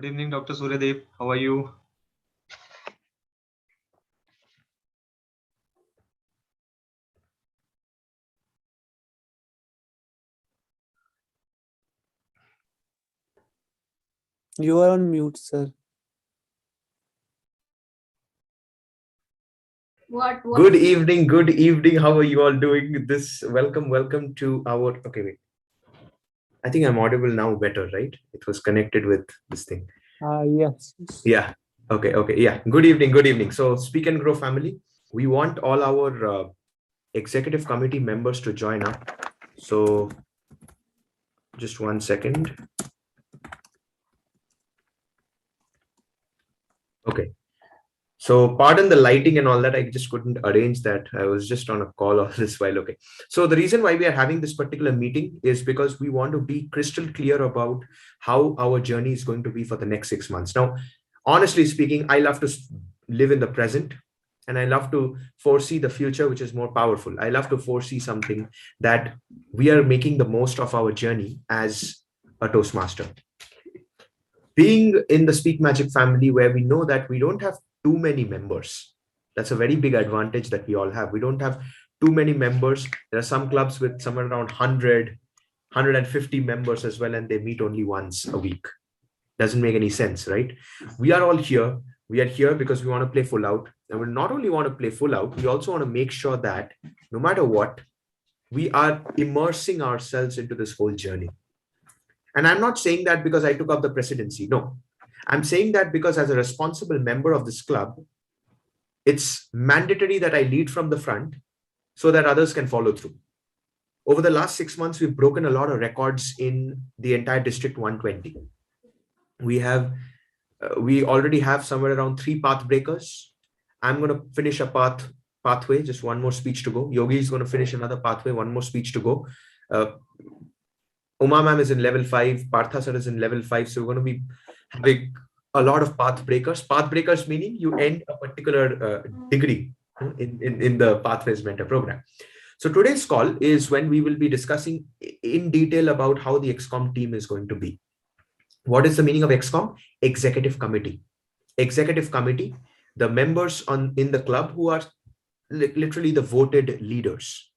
Good evening, Dr. Suryadev. How are you? You are on mute, sir. Good evening, good evening. How are you all doing? Welcome to our. Okay, wait. I think I'm audible now better, right? It was connected with this thing. Yes. Yeah. Okay. Yeah. Good evening, good evening. So, Speak and Grow family, we want all our executive committee members to join up. So, just 1 second. Okay. So pardon the lighting and all that. I just couldn't arrange that. I was just on a call all this while. Okay. So the reason why we are having this particular meeting is because we want to be crystal clear about how our journey is going to be for the next 6 months. Now, honestly speaking, I love to live in the present and I love to foresee the future, which is more powerful. I love to foresee something that we are making the most of our journey as a Toastmaster. Being in the Speak Magic family, where we know that we don't have too many members, that's a very big advantage that we all have. We don't have too many members. There are some clubs with somewhere around 150 members as well, and they meet only once a week. Doesn't make any sense, right? We are all here. We are here because we want to play full out. And we not only want to play full out, we also want to make sure that no matter what, we are immersing ourselves into this whole journey. And I'm not saying that because I took up the presidency. No, I'm saying that because as a responsible member of this club, it's mandatory that I lead from the front so that others can follow through. Over the last 6 months, we've broken a lot of records in the entire District 120. We already have somewhere around 3 path breakers. I'm going to finish a pathway, just one more speech to go. Yogi is going to finish another pathway, one more speech to go. Uma ma'am is in level 5, Partha sir is in level 5. So we're going to be having a lot of path breakers. Path breakers meaning you end a particular degree in the Pathways Mentor program. So today's call is when we will be discussing in detail about how the XCOM team is going to be. What is the meaning of XCOM? Executive Committee. Executive Committee, the members in the club who are literally the voted leaders.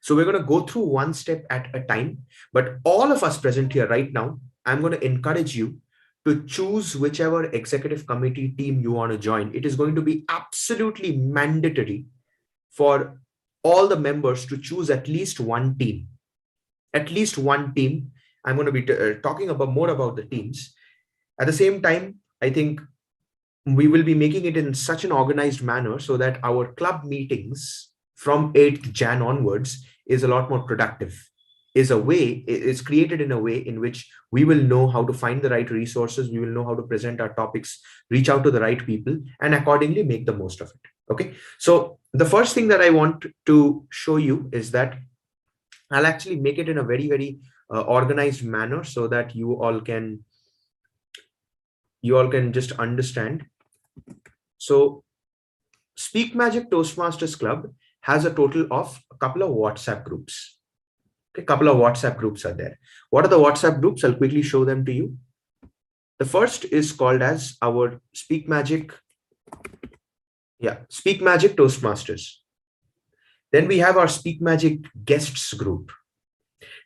So we're going to go through one step at a time, but all of us present here right now, I'm going to encourage you to choose whichever executive committee team you want to join. It is going to be absolutely mandatory for all the members to choose at least one team. At least one team. I'm going to be talking more about the teams. At the same time, I think we will be making it in such an organized manner so that our club meetings from 8th Jan onwards is a lot more productive. It's created in a way in which we will know how to find the right resources, we will know how to present our topics, reach out to the right people, and accordingly make the most of it. Okay, so the first thing that I want to show you is that I'll actually make it in a very, very organized manner so that you all can just understand. So Speak Magic Toastmasters Club has a total of a couple of WhatsApp groups. Okay, a couple of WhatsApp groups are there. What are the WhatsApp groups? I'll quickly show them to you. The first is called as our Speak Magic Toastmasters. Then we have our Speak Magic Guests group.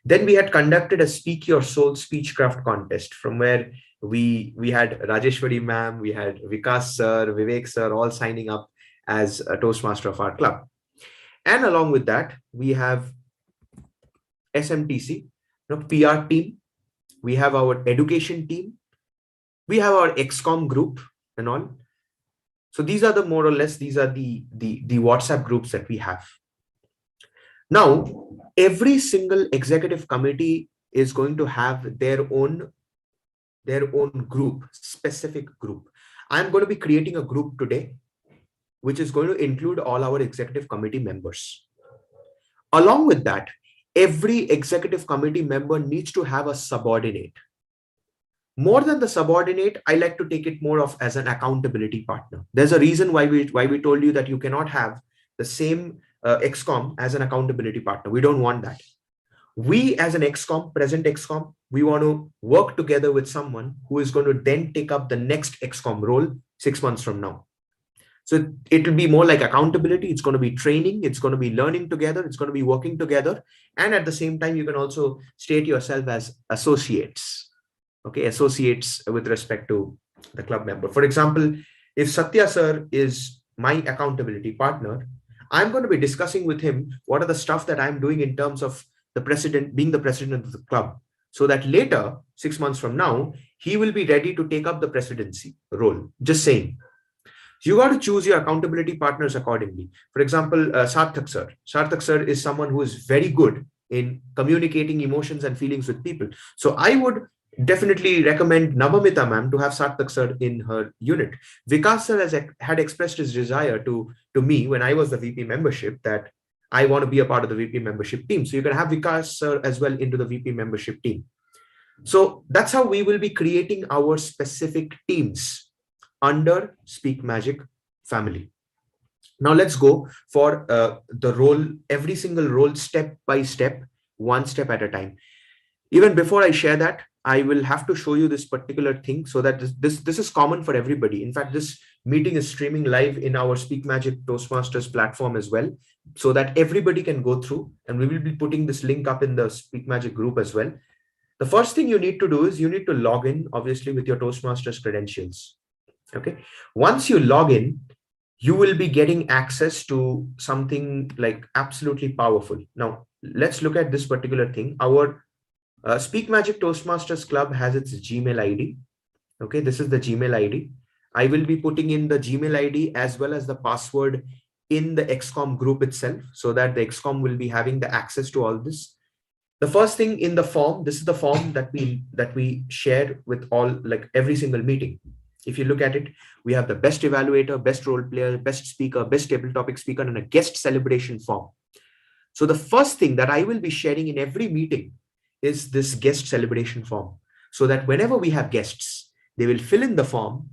Then we had conducted a Speak Your Soul Speechcraft contest from where we had Rajeshwari ma'am, we had Vikas sir, Vivek sir, all signing up as a Toastmaster of our club. And along with that, we have SMTC, PR team. We have our education team. We have our XCOM group and all. So these are the more or less, these are the WhatsApp groups that we have. Now, every single executive committee is going to have their own group, specific group. I'm going to be creating a group today, which is going to include all our executive committee members. Along with that, every executive committee member needs to have a subordinate. More than the subordinate, I like to take it more of as an accountability partner. There's a reason why we told you that you cannot have the same XCOM as an accountability partner. We don't want that. We as an XCOM, present XCOM, we want to work together with someone who is going to then take up the next XCOM role 6 months from now. So it will be more like accountability. It's going to be training. It's going to be learning together. It's going to be working together. And at the same time, you can also state yourself as associates. Okay, associates with respect to the club member. For example, if Satya sir is my accountability partner, I'm going to be discussing with him what are the stuff that I'm doing in terms of the president, being the president of the club, so that later, 6 months from now, he will be ready to take up the presidency role. Just saying. You got to choose your accountability partners accordingly. For example, Sarthak sir. Sarthak sir is someone who is very good in communicating emotions and feelings with people. So I would definitely recommend Navamita ma'am to have Sarthak sir in her unit. Vikas sir had expressed his desire to me when I was the VP membership that I want to be a part of the VP membership team. So you can have Vikas sir as well into the VP membership team. So that's how we will be creating our specific teams under Speak Magic family. Now let's go for the role, every single role step by step, one step at a time. Even before I share that, I will have to show you this particular thing so that this is common for everybody. In fact, this meeting is streaming live in our Speak Magic Toastmasters platform as well, so that everybody can go through, and we will be putting this link up in the Speak Magic group as well. The first thing you need to do is you need to log in, obviously, with your Toastmasters credentials. Okay. Once you log in, you will be getting access to something like absolutely powerful. Now, let's look at this particular thing. Our Speak Magic Toastmasters Club has its Gmail ID. Okay, this is the Gmail ID. I will be putting in the Gmail ID as well as the password in the XCOM group itself, so that the XCOM will be having the access to all this. The first thing in the form, this is the form that we share with all, like every single meeting. If you look at it, we have the best evaluator, best role player, best speaker, best table topic speaker, and a guest celebration form. So the first thing that I will be sharing in every meeting is this guest celebration form, so that whenever we have guests, they will fill in the form,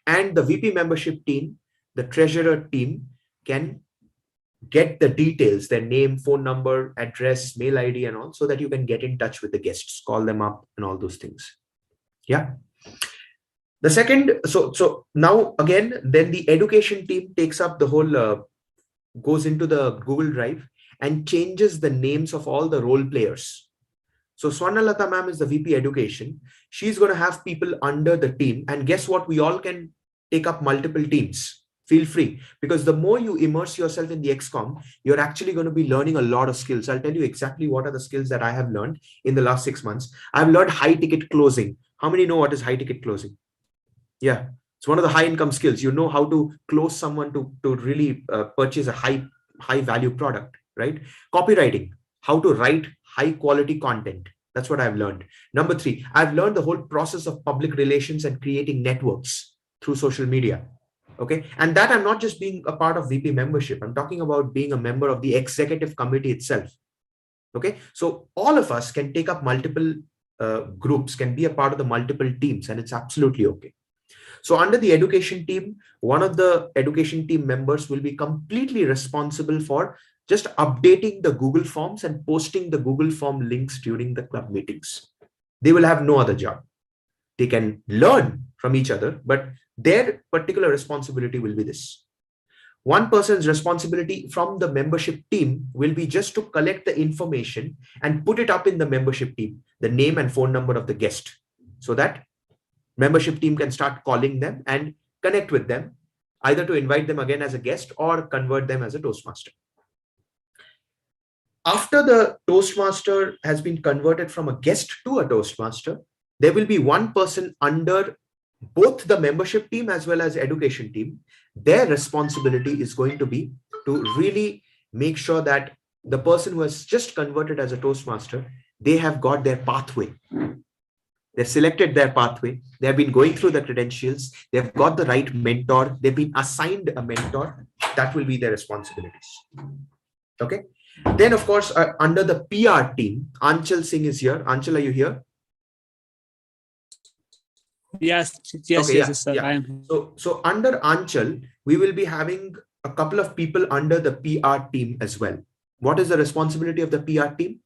and the VP membership team, the treasurer team, can get the details, their name, phone number, address, mail ID, and all, so that you can get in touch with the guests, call them up, and all those things. Yeah. The second, so now again, then the education team takes up the whole, goes into the Google Drive and changes the names of all the role players. So Swarnalata ma'am is the VP education. She's going to have people under the team, and guess what? We all can take up multiple teams. Feel free, because the more you immerse yourself in the XCOM, you're actually going to be learning a lot of skills. I'll tell you exactly what are the skills that I have learned in the last 6 months. I've learned high ticket closing. How many know what is high ticket closing? Yeah, it's one of the high income skills. You know how to close someone to really purchase a high value product, right? Copywriting, how to write high quality content. That's what I've learned. Number 3, I've learned the whole process of public relations and creating networks through social media. Okay. And that I'm not just being a part of VP membership. I'm talking about being a member of the executive committee itself. Okay. So all of us can take up multiple groups, can be a part of the multiple teams, and it's absolutely okay. So under the education team, one of the education team members will be completely responsible for just updating the Google Forms and posting the Google Form links during the club meetings. They will have no other job. They can learn from each other, but their particular responsibility will be this. One person's responsibility from the membership team will be just to collect the information and put it up in the membership team, the name and phone number of the guest, so that membership team can start calling them and connect with them, either to invite them again as a guest or convert them as a Toastmaster. After the Toastmaster has been converted from a guest to a Toastmaster, there will be one person under both the membership team as well as education team. Their responsibility is going to be to really make sure that the person who has just converted as a Toastmaster, they have got their pathway. They've selected their pathway. They have been going through the credentials. They've got the right mentor. They've been assigned a mentor. That will be their responsibilities. Okay. Then, of course, under the PR team, Anchal Singh is here. Anchal, are you here? Yes, sir. Yeah. I am here. So under Anchal, we will be having a couple of people under the PR team as well. What is the responsibility of the PR team?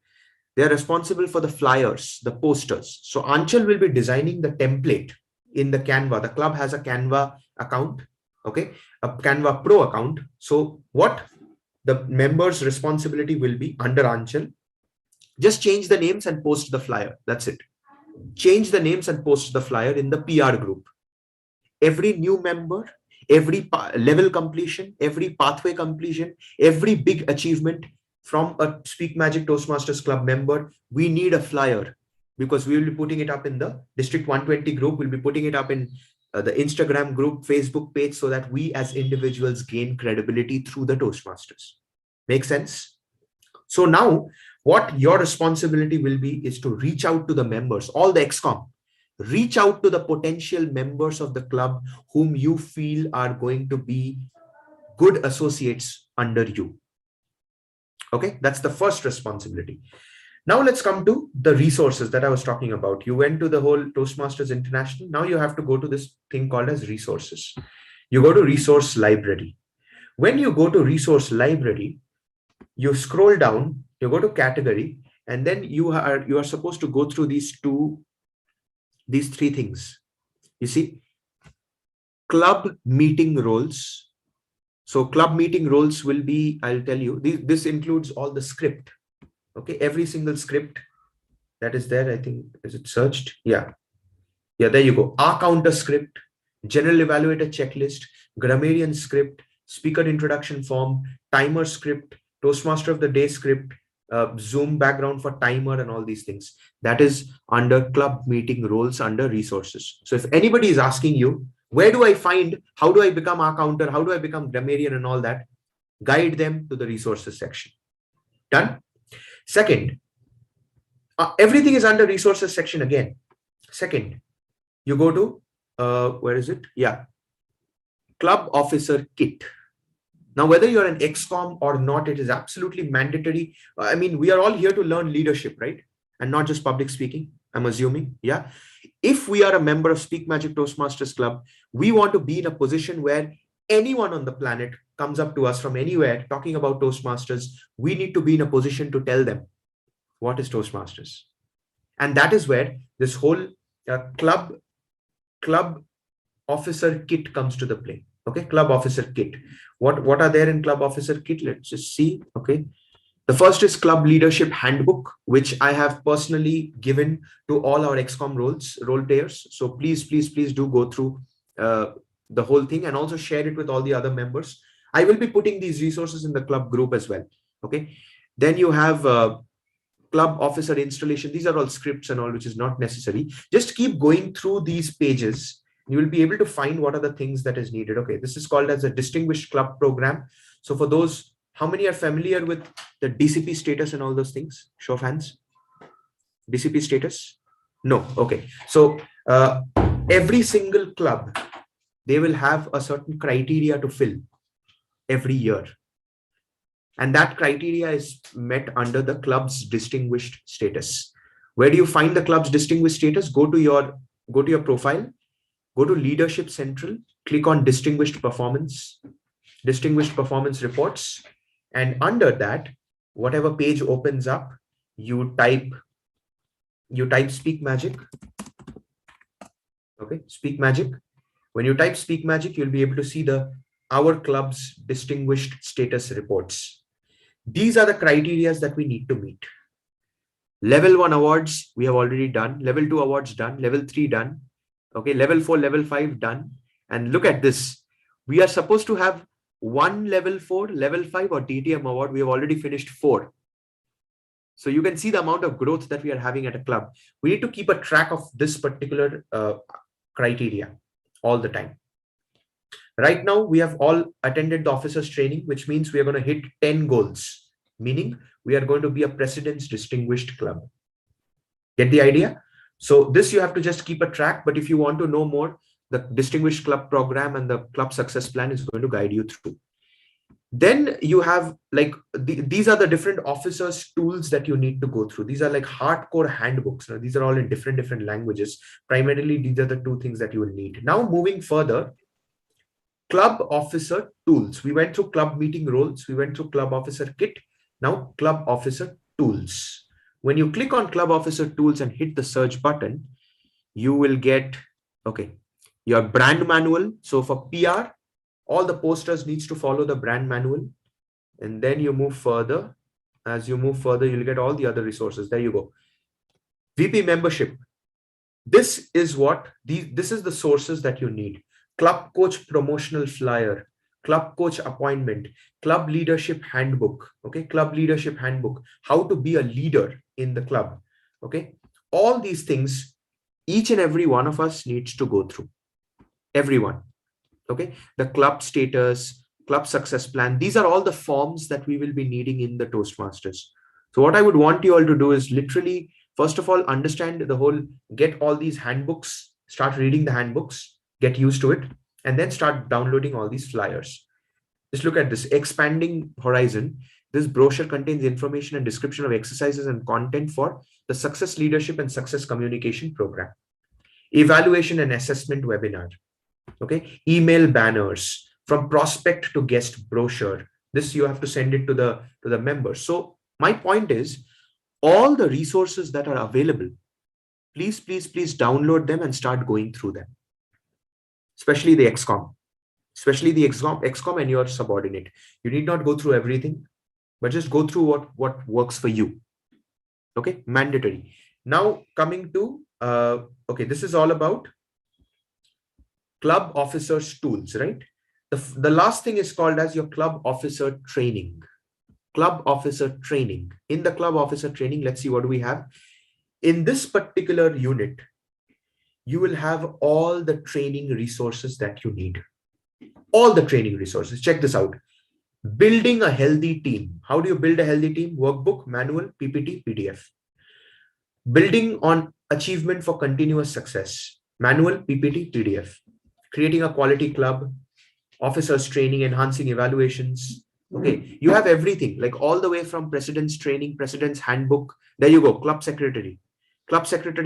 They are responsible for the flyers, the posters. So Anchal will be designing the template in the Canva. The club has a Canva account, okay, a Canva Pro account. So what the members' responsibility will be under Anchal, just change the names and post the flyer. That's it. Change the names and post the flyer in the PR group. Every new member, every level completion, every pathway completion, every big achievement from a Speak Magic Toastmasters Club member, we need a flyer, because we will be putting it up in the District 120 group. We'll be putting it up in the Instagram group, Facebook page, so that we as individuals gain credibility through the Toastmasters. Make sense? So now what your responsibility will be is to reach out to the members, all the XCOM. Reach out to the potential members of the club whom you feel are going to be good associates under you. Okay, that's the first responsibility. Now let's come to the resources that I was talking about. You went to the whole Toastmasters International. Now you have to go to this thing called as resources. You go to resource library. When you go to resource library, you scroll down, you go to category, and then you are supposed to go through these three things. You see, club meeting roles. So club meeting roles will be, I'll tell you, this includes all the script. Okay, every single script that is there. I think, is it searched? Yeah, there you go. R counter script, general evaluator checklist, grammarian script, speaker introduction form, timer script, Toastmaster of the day script, Zoom background for timer, and all these things. That is under club meeting roles under resources. So if anybody is asking you, where do I find, how do I become R counter, how do I become grammarian and all that, guide them to the resources section. Done? Second, everything is under resources section again. Second, you go to, where is it? Yeah, club officer kit. Now, whether you're an XCOM or not, it is absolutely mandatory. I mean, we are all here to learn leadership, right? And not just public speaking, I'm assuming. Yeah. If we are a member of Speak Magic Toastmasters Club, we want to be in a position where anyone on the planet comes up to us from anywhere talking about Toastmasters. We need to be in a position to tell them what is Toastmasters. And that is where this whole club officer kit comes to the play. Okay, club officer kit. What are there in club officer kit? Let's just see. Okay, the first is club leadership handbook, which I have personally given to all our XCOM role players. So please do go through the whole thing and also share it with all the other members. I will be putting these resources in the club group as well. Okay, then you have club officer installation. These are all scripts and all, which is not necessary. Just keep going through these pages. You will be able to find what are the things that is needed. Okay, this is called as a distinguished club program. So for those, how many are familiar with the DCP status and all those things? Show of hands. DCP status? No. Okay. So every single club, they will have a certain criteria to fill every year. And that criteria is met under the club's distinguished status. Where do you find the club's distinguished status? Go to your profile. Go to Leadership Central, click on Distinguished Performance Reports. And under that, whatever page opens up, you type Speak Magic. Okay, Speak Magic. When you type Speak Magic, you'll be able to see our club's distinguished status reports. These are the criteria that we need to meet. Level 1 awards, we have already done. Level 2 awards done. Level 3 done. Okay, level 4, level 5 done. And look at this. We are supposed to have one level 4, level 5 or DTM award. We have already finished 4. So you can see the amount of growth that we are having at a club. We need to keep a track of this particular criteria all the time. Right now, we have all attended the officers training, which means we are going to hit 10 goals, meaning we are going to be a President's Distinguished Club. Get the idea? So this you have to just keep a track, but if you want to know more, the Distinguished Club program and the club success plan is going to guide you through. Then you have like, these are the different officers tools that you need to go through. These are like hardcore handbooks. Now, these are all in different languages. Primarily, these are the two things that you will need. Now, moving further, club officer tools. We went through club meeting roles. We went through club officer kit. Now, club officer tools. When you click on Club Officer Tools and hit the search button, you will get, okay, your brand manual. So for PR, all the posters needs to follow the brand manual. And then you move further. As you move further, you'll get all the other resources. There you go. VP membership. This is this is the sources that you need. Club coach promotional flyer, club coach appointment, club leadership handbook. Okay, club leadership handbook. How to be a leader in the club. Okay, all these things, each and every one of us needs to go through. Everyone. Okay, the club status, club success plan. These are all the forms that we will be needing in the Toastmasters. So what I would want you all to do is literally, first of all, understand the whole, get all these handbooks, start reading the handbooks, get used to it, and then start downloading all these flyers. Just look at this, expanding horizon. This brochure contains information and description of exercises and content for the Success Leadership and Success Communication Program. Evaluation and assessment webinar. Okay, email banners, from prospect to guest brochure. This you have to send it to the members. So my point is, all the resources that are available, please download them and start going through them. Especially the XCOM, XCOM and your subordinate. You need not go through everything, but just go through what works for you. Okay, mandatory. Now coming to okay, this is all about club officers tools, right? The last thing is called as your club officer training. Club officer training. In the club officer training, let's see what do we have. In this particular unit, you will have all the training resources that you need. All the training resources. Check this out. Building a healthy team. How do you build a healthy team? Workbook, manual, PPT, PDF. Building on achievement for continuous success. Manual, PPT, PDF. Creating a quality club, officers training, enhancing evaluations. Okay, you have everything, like all the way from president's training, president's handbook. There you go, club secretary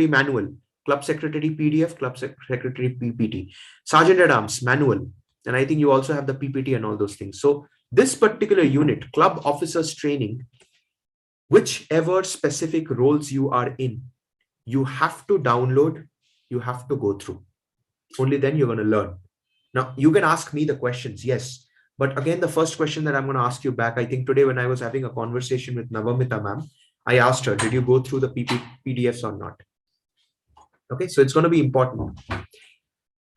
manual, club secretary PDF, club secretary PPT, sergeant at arms manual. And I think you also have the PPT and all those things. So this particular unit, club officers training, whichever specific roles you are in, you have to download, you have to go through. Only then you're going to learn. Now, you can ask me the questions, yes. But again, the first question that I'm going to ask you back, I think today when I was having a conversation with Navamita ma'am, I asked her, did you go through the PDFs or not? Okay, so it's going to be important.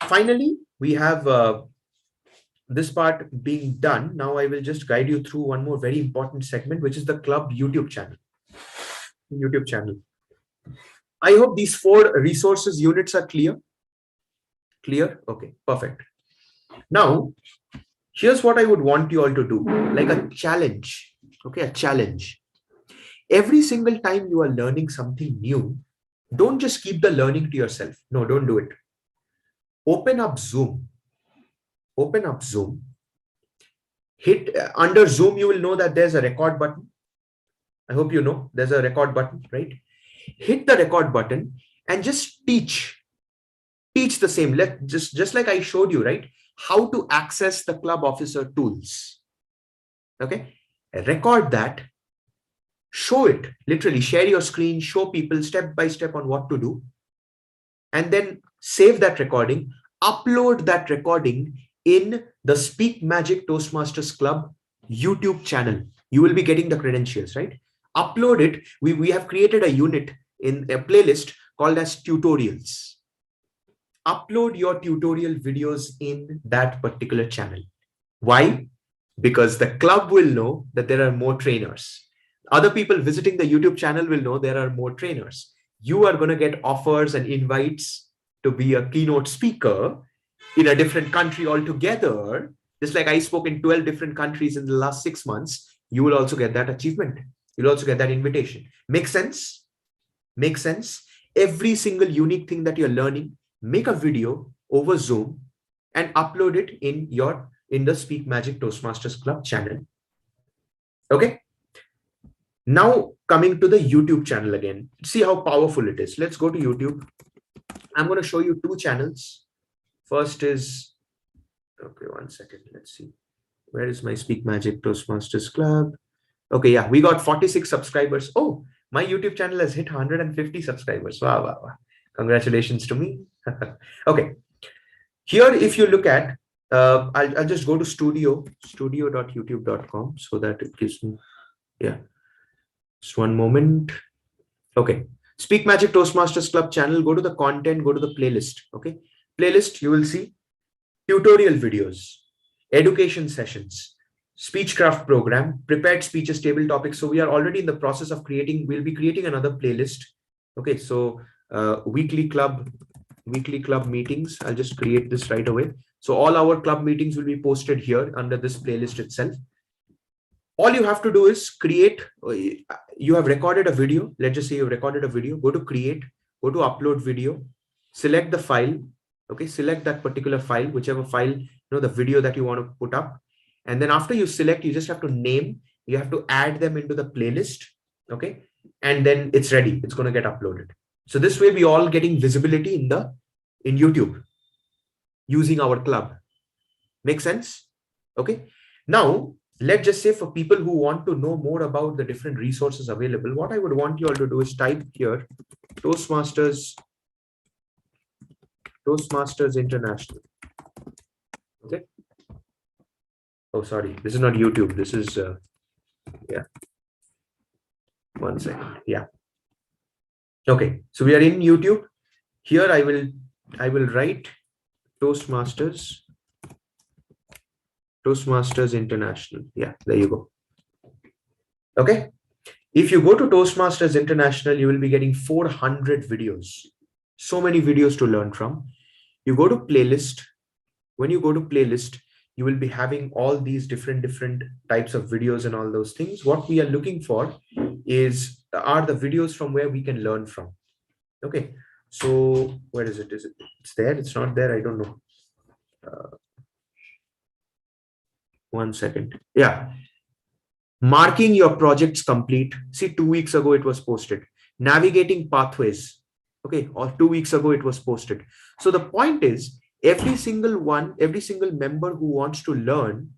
Finally, we have this part being done. Now I will just guide you through one more very important segment, which is the club YouTube channel. I hope these 4 resources units are clear. Clear? Okay, perfect. Now, here's what I would want you all to do, like a challenge. Okay, a challenge. Every single time you are learning something new, don't just keep the learning to yourself. No, don't do it. Open up Zoom. Open up Zoom. Hit under Zoom, you will know that there's a record button. I hope you know there's a record button, right? Hit the record button and just teach the same. Just like I showed you, right? How to access the club officer tools. Okay, record that, show it, literally share your screen, show people step by step on what to do, and then save that recording, upload that recording in the Speak Magic Toastmasters Club YouTube channel. You will be getting the credentials, right? Upload it. We have created a unit in a playlist called as tutorials. Upload your tutorial videos in that particular channel. Why? Because the club will know that there are more trainers. Other people visiting the YouTube channel will know there are more trainers. You are going to get offers and invites to be a keynote speaker in a different country altogether. Just like I spoke in 12 different countries in the last 6 months, you will also get that achievement. You'll also get that invitation. Make sense? Make sense? Every single unique thing that you're learning, make a video over Zoom and upload it in the Speak Magic Toastmasters Club channel. Okay. Now coming to the YouTube channel again, see how powerful it is. Let's go to YouTube. I'm going to show you 2 channels. First is, okay, one second. Let's see. Where is my Speak Magic Toastmasters Club? Okay, yeah, we got 46 subscribers. Oh, My YouTube channel has hit 150 subscribers. Wow, wow, wow. Congratulations to me. Okay. Here, if you look at, I'll just go to studio.youtube.com so that it gives me, yeah, just one moment. Okay. Speak Magic Toastmasters Club channel, go to the content, go to the playlist. Okay. Playlist, you will see tutorial videos, education sessions, speechcraft program, prepared speeches, table topics. So we are already in the process of we'll be creating another playlist. Okay. So weekly club meetings. I'll just create this right away. So all our club meetings will be posted here under this playlist itself. All you have to do is create, you have recorded a video. Let's just say you've recorded a video, go to create, go to upload video, select the file. Okay. Select that particular file, whichever file, the video that you want to put up. And then after you select, you just have to name, you have to add them into the playlist. Okay. And then it's ready. It's going to get uploaded. So this way we all getting visibility in YouTube using our club. Make sense? Okay. Now, let's just say for people who want to know more about the different resources available, what I would want you all to do is type here Toastmasters International. Okay. Oh, sorry. This is not YouTube. This is, yeah. One second. Yeah. Okay. So we are in YouTube. Here I will write Toastmasters International. Yeah, there you go. Okay. If you go to Toastmasters International, you will be getting 400 videos. So many videos to learn from. You go to playlist. When you go to playlist, you will be having all these different types of videos and all those things. What we are looking for are the videos from where we can learn from. Okay. So where is it? It's there? It's not there. I don't know. One second. Yeah. Marking your projects complete. See, 2 weeks ago it was posted. Navigating pathways. Okay. Or 2 weeks ago it was posted. So the point is, every single member who wants to learn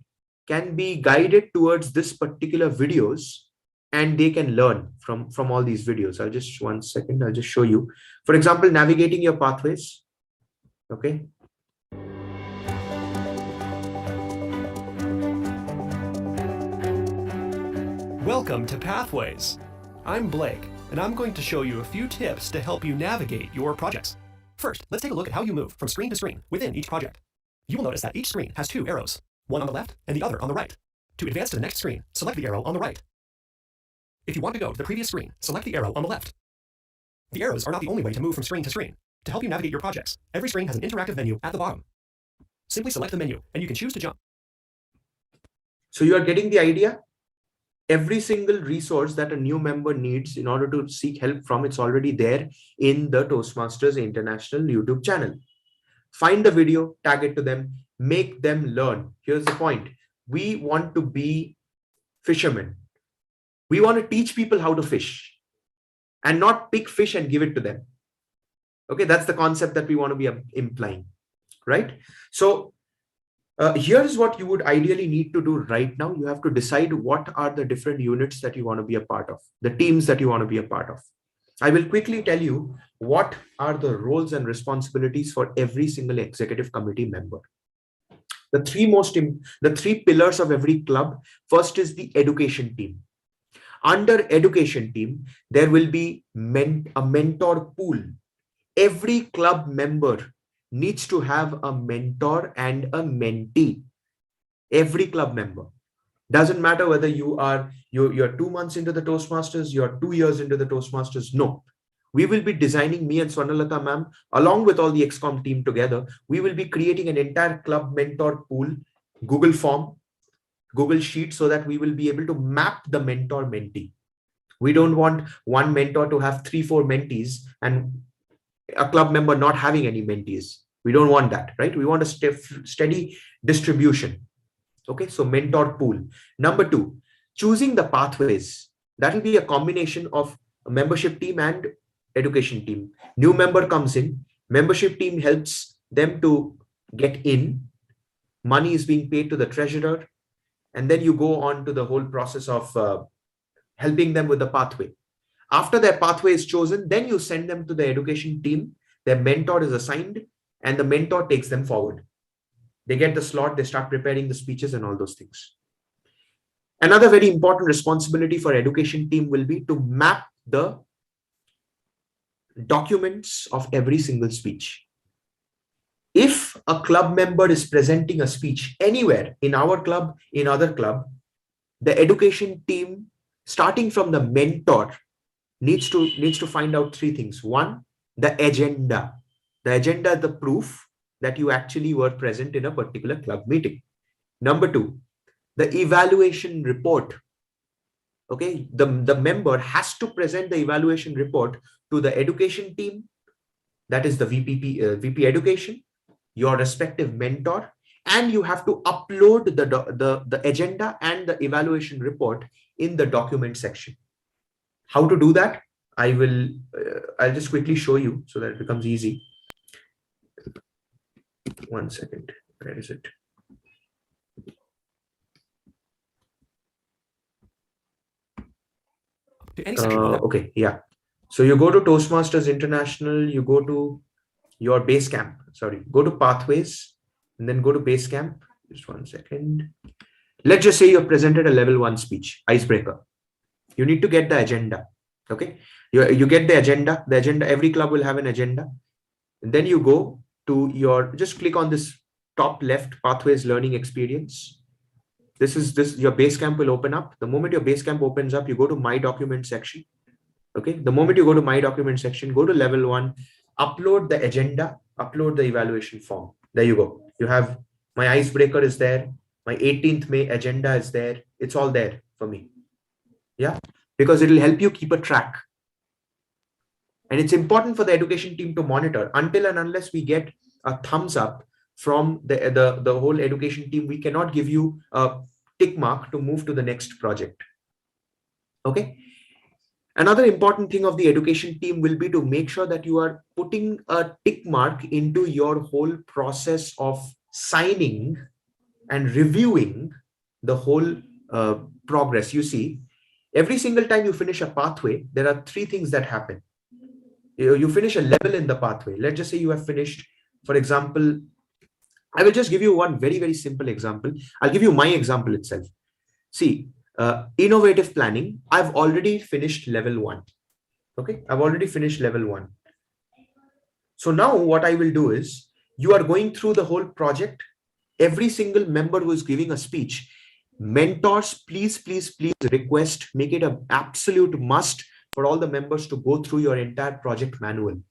can be guided towards this particular videos, and they can learn from all these videos. I'll just show you. For example, navigating your pathways. Okay. Welcome to Pathways. I'm Blake, and I'm going to show you a few tips to help you navigate your projects. First, let's take a look at how you move from screen to screen within each project. You will notice that each screen has 2 arrows, one on the left and the other on the right. To advance to the next screen, select the arrow on the right. If you want to go to the previous screen, select the arrow on the left. The arrows are not the only way to move from screen to screen. To help you navigate your projects, every screen has an interactive menu at the bottom. Simply select the menu, and you can choose to jump. So you are getting the idea? Every single resource that a new member needs in order to seek help from, it's already there in the Toastmasters International YouTube channel. Find the video, tag it to them, make them learn. Here's the point. We want to be fishermen. We want to teach people how to fish and not pick fish and give it to them. Okay, that's the concept that we want to be implying, right? So here is what you would ideally need to do right now. You have to decide what are the different units that you want to be a part of, the teams that you want to be a part of. I will quickly tell you what are the roles and responsibilities for every single executive committee member. The three pillars of every club. First is the education team. Under education team, there will be a mentor pool. Every club member needs to have a mentor and a mentee. Every club member. Doesn't matter whether you're 2 months into the Toastmasters, you're 2 years into the Toastmasters. No. We will be designing, me and Swarnalata ma'am, along with all the XCOM team together, we will be creating an entire club mentor pool, Google form, Google Sheet, so that we will be able to map the mentor-mentee. We don't want one mentor to have 3-4 mentees and a club member not having any mentees. We don't want that, right? We want a steady distribution. Okay, so mentor pool. Number 2, choosing the pathways. That will be a combination of a membership team and education team. New member comes in, membership team helps them to get in, money is being paid to the treasurer, and then you go on to the whole process of helping them with the pathway. After their pathway is chosen, then you send them to the education team. Their mentor is assigned and the mentor takes them forward. They get the slot, they start preparing the speeches and all those things. Another very important responsibility for education team will be to map the documents of every single speech. If a club member is presenting a speech anywhere, in our club, in other club, the education team, starting from the mentor, needs to find out three things. One, the agenda. The agenda is the proof that you actually were present in a particular club meeting. Number two, the evaluation report. Okay, the member has to present the evaluation report to the education team, that is the VP education, your respective mentor, and you have to upload the agenda and the evaluation report in the document section. How to do that? I'll just quickly show you so that it becomes easy. 1 second. Where is it? Okay, yeah. So you go to Toastmasters International, you go to your Basecamp, go to Pathways, and then go to Basecamp. Just 1 second. Let's just say you've presented a level 1 speech, icebreaker. You need to get the agenda. Okay, you get the agenda. The agenda, every club will have an agenda. And then you go to just click on this top left, Pathways Learning Experience. Your Basecamp will open up. The moment your Basecamp opens up, you go to My Document section. Okay, the moment you go to My Document section, go to level 1, upload the agenda, upload the evaluation form. There you go. You have my icebreaker is there. My 18th May agenda is there. It's all there for me. Yeah, because it will help you keep a track. And it's important for the education team to monitor. Until and unless we get a thumbs up from the whole education team, we cannot give you a tick mark to move to the next project. Okay. Another important thing of the education team will be to make sure that you are putting a tick mark into your whole process of signing and reviewing the whole progress. You see, every single time you finish a pathway, there are three things that happen. You finish a level in the pathway. Let's just say you have finished, for example, I will just give you one very, very simple example. I'll give you my example itself. See, innovative planning, I've already finished level 1. Okay, I've already finished level 1. So now what I will do is, you are going through the whole project. Every single member who is giving a speech, mentors, please request, make it an absolute must for all the members to go through your entire project manual.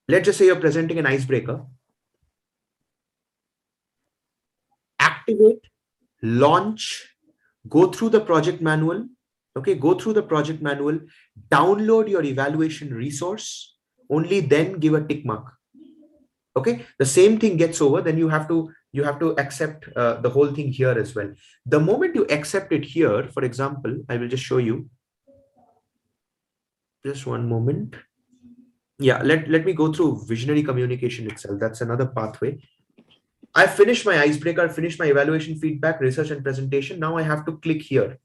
Let's just say you're presenting an icebreaker. Activate, launch, go through the project manual. Okay, go through the project manual, download your evaluation resource, only then give a tick mark. Okay, the same thing gets over, then you have to accept the whole thing here as well. The moment you accept it here, for example, I will just show you. Just one moment. Yeah, let me go through visionary communication itself. That's another pathway. I finished my icebreaker, finished my evaluation feedback, research and presentation. Now I have to click here.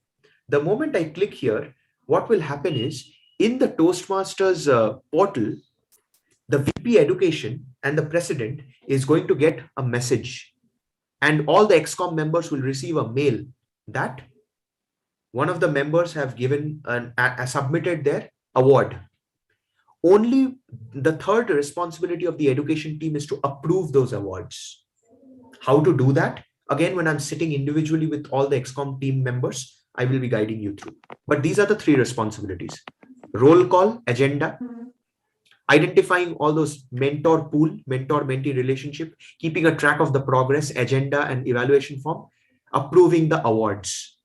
The moment I click here, what will happen is, in the Toastmasters portal, the VP education and the president is going to get a message, and all the XCOM members will receive a mail that one of the members have given submitted their award. Only the third responsibility of the education team is to approve those awards. How to do that? Again, when I'm sitting individually with all the XCOM team members, I will be guiding you through. But these are the three responsibilities: roll call, agenda, identifying all those mentor pool, mentor-mentee relationship, keeping a track of the progress, agenda and evaluation form, approving the awards.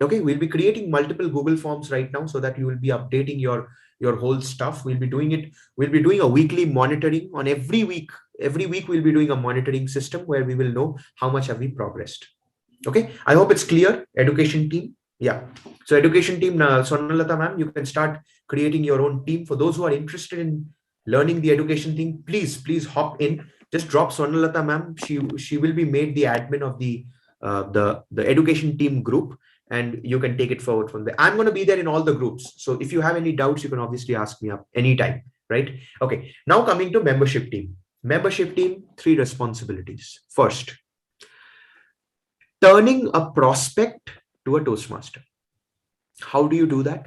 Okay, we'll be creating multiple Google Forms right now so that you will be updating your whole stuff. We'll be doing it. We'll be doing a weekly monitoring on every week. Every week we'll be doing a monitoring system where we will know how much have we progressed. Okay, I hope it's clear, education team. Yeah, so education team, Sonalata ma'am, you can start creating your own team. For those who are interested in learning the education thing, please hop in. Just drop Sonalata ma'am. She will be made the admin of the education team group, and you can take it forward from there. I'm going to be there in all the groups. So if you have any doubts, you can obviously ask me up anytime, right? Okay. Now coming to membership team. Membership team, 3 responsibilities. First, turning a prospect to a Toastmaster. How do you do that?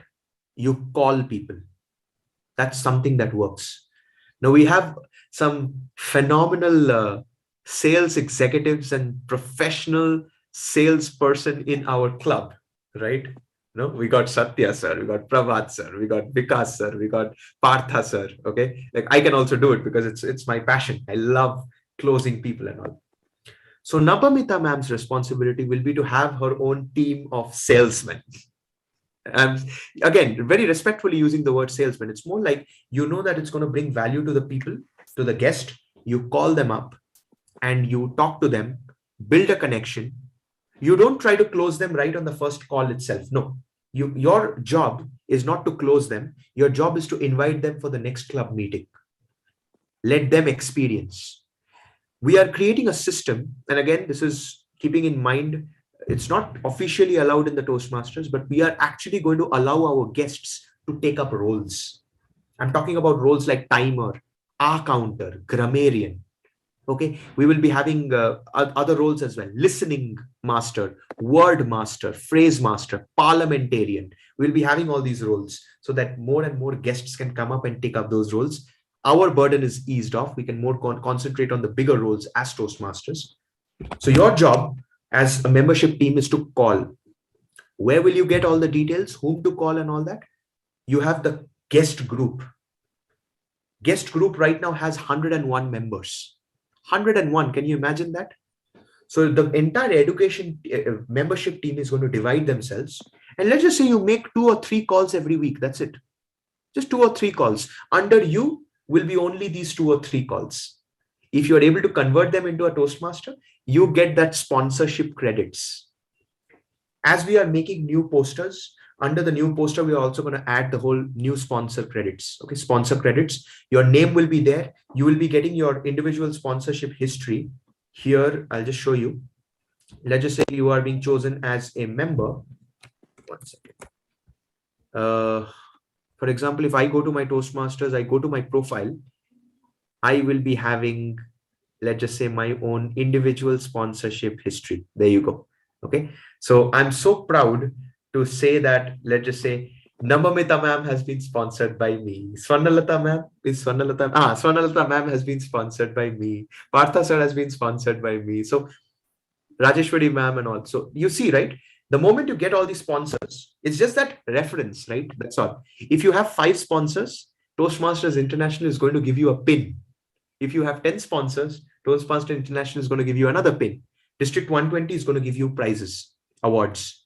You call people. That's something that works. Now we have some phenomenal sales executives and professional salesperson in our club, right? No, we got Satya sir, we got Prabhat sir, we got Vikas sir, we got Partha sir. Okay, like I can also do it because it's my passion. I love closing people and all. So Napamita ma'am's responsibility will be to have her own team of salesmen. And again, very respectfully using the word salesman. It's more like, you know that it's going to bring value to the people, to the guest. You call them up and you talk to them, build a connection. You don't try to close them right on the first call itself. No, your job is not to close them. Your job is to invite them for the next club meeting. Let them experience. We are creating a system. And again, this is keeping in mind, it's not officially allowed in the Toastmasters, but we are actually going to allow our guests to take up roles. I'm talking about roles like timer, counter, grammarian. Okay, we will be having other roles as well. Listening master, word master, phrase master, parliamentarian. We'll be having all these roles so that more and more guests can come up and take up those roles. Our burden is eased off. We can more concentrate on the bigger roles as Toastmasters. So your job as a membership team is to call. Where will you get all the details, whom to call and all that? You have the guest group. Guest group right now has 101 members. 101, can you imagine that? So the entire education membership team is going to divide themselves. And let's just say you make 2 or 3 calls every week. That's it. Just 2 or 3 calls. Under you will be only these 2 or 3 calls. If you're able to convert them into a Toastmaster, you get that sponsorship credits. As we are making new posters, under the new poster, we are also going to add the whole new sponsor credits. Okay, sponsor credits. Your name will be there. You will be getting your individual sponsorship history. Here, I'll just show you. Let's just say you are being chosen as a member. 1 second. For example, if I go to my Toastmasters, I go to my profile, I will be having, let's just say, my own individual sponsorship history. There you go. Okay. So I'm so proud to say that, let's just say, Namamita ma'am has been sponsored by me. Swarnalata ma'am has been sponsored by me. Partha sir has been sponsored by me. So Rajeshwari ma'am and all. So you see, right? The moment you get all these sponsors, it's just that reference, right? That's all. If you have 5 sponsors, Toastmasters International is going to give you a pin. If you have 10 sponsors, Toastmasters International is going to give you another pin. District 120 is going to give you prizes, awards.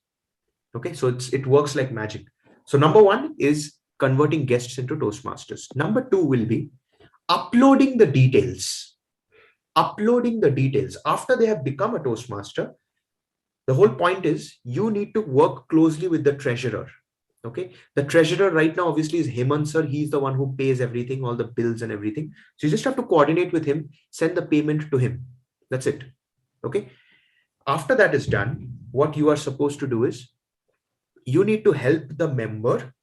Okay, so it works like magic. So number 1 is converting guests into Toastmasters. Number 2 will be uploading the details. Uploading the details. After they have become a Toastmaster, the whole point is you need to work closely with the treasurer. Okay, the treasurer right now obviously is Hemant sir. He's the one who pays everything, all the bills and everything. So you just have to coordinate with him, send the payment to him. That's it. Okay. After that is done, what you are supposed to do is you need to help the member,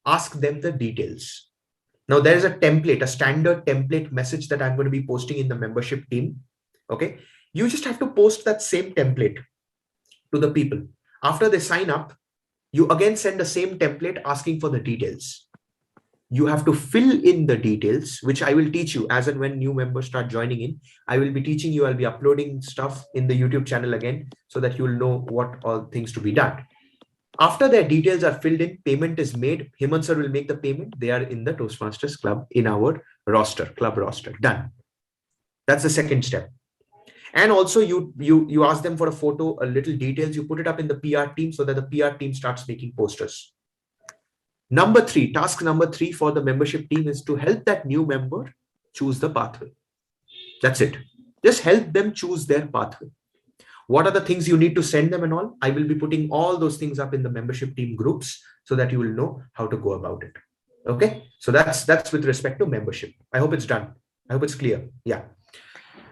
ask them the details. Now there is a template, a standard template message that I'm going to be posting in the membership team. Okay. You just have to post that same template to the people. After they sign up, you again send the same template asking for the details. You have to fill in the details, which I will teach you as and when new members start joining in. I will be teaching you, I'll be uploading stuff in the YouTube channel again so that you will know what all things to be done. After their details are filled in, payment is made. Hemant sir will make the payment. They are in the Toastmasters club in our roster, club roster. Done. That's the second step. And also you ask them for a photo, a little details, you put it up in the PR team so that the PR team starts making posters. Number 3, task number 3 for the membership team is to help that new member choose the pathway. That's it. Just help them choose their pathway. What are the things you need to send them and all? I will be putting all those things up in the membership team groups so that you will know how to go about it. Okay. So that's with respect to membership. I hope it's done. I hope it's clear. Yeah.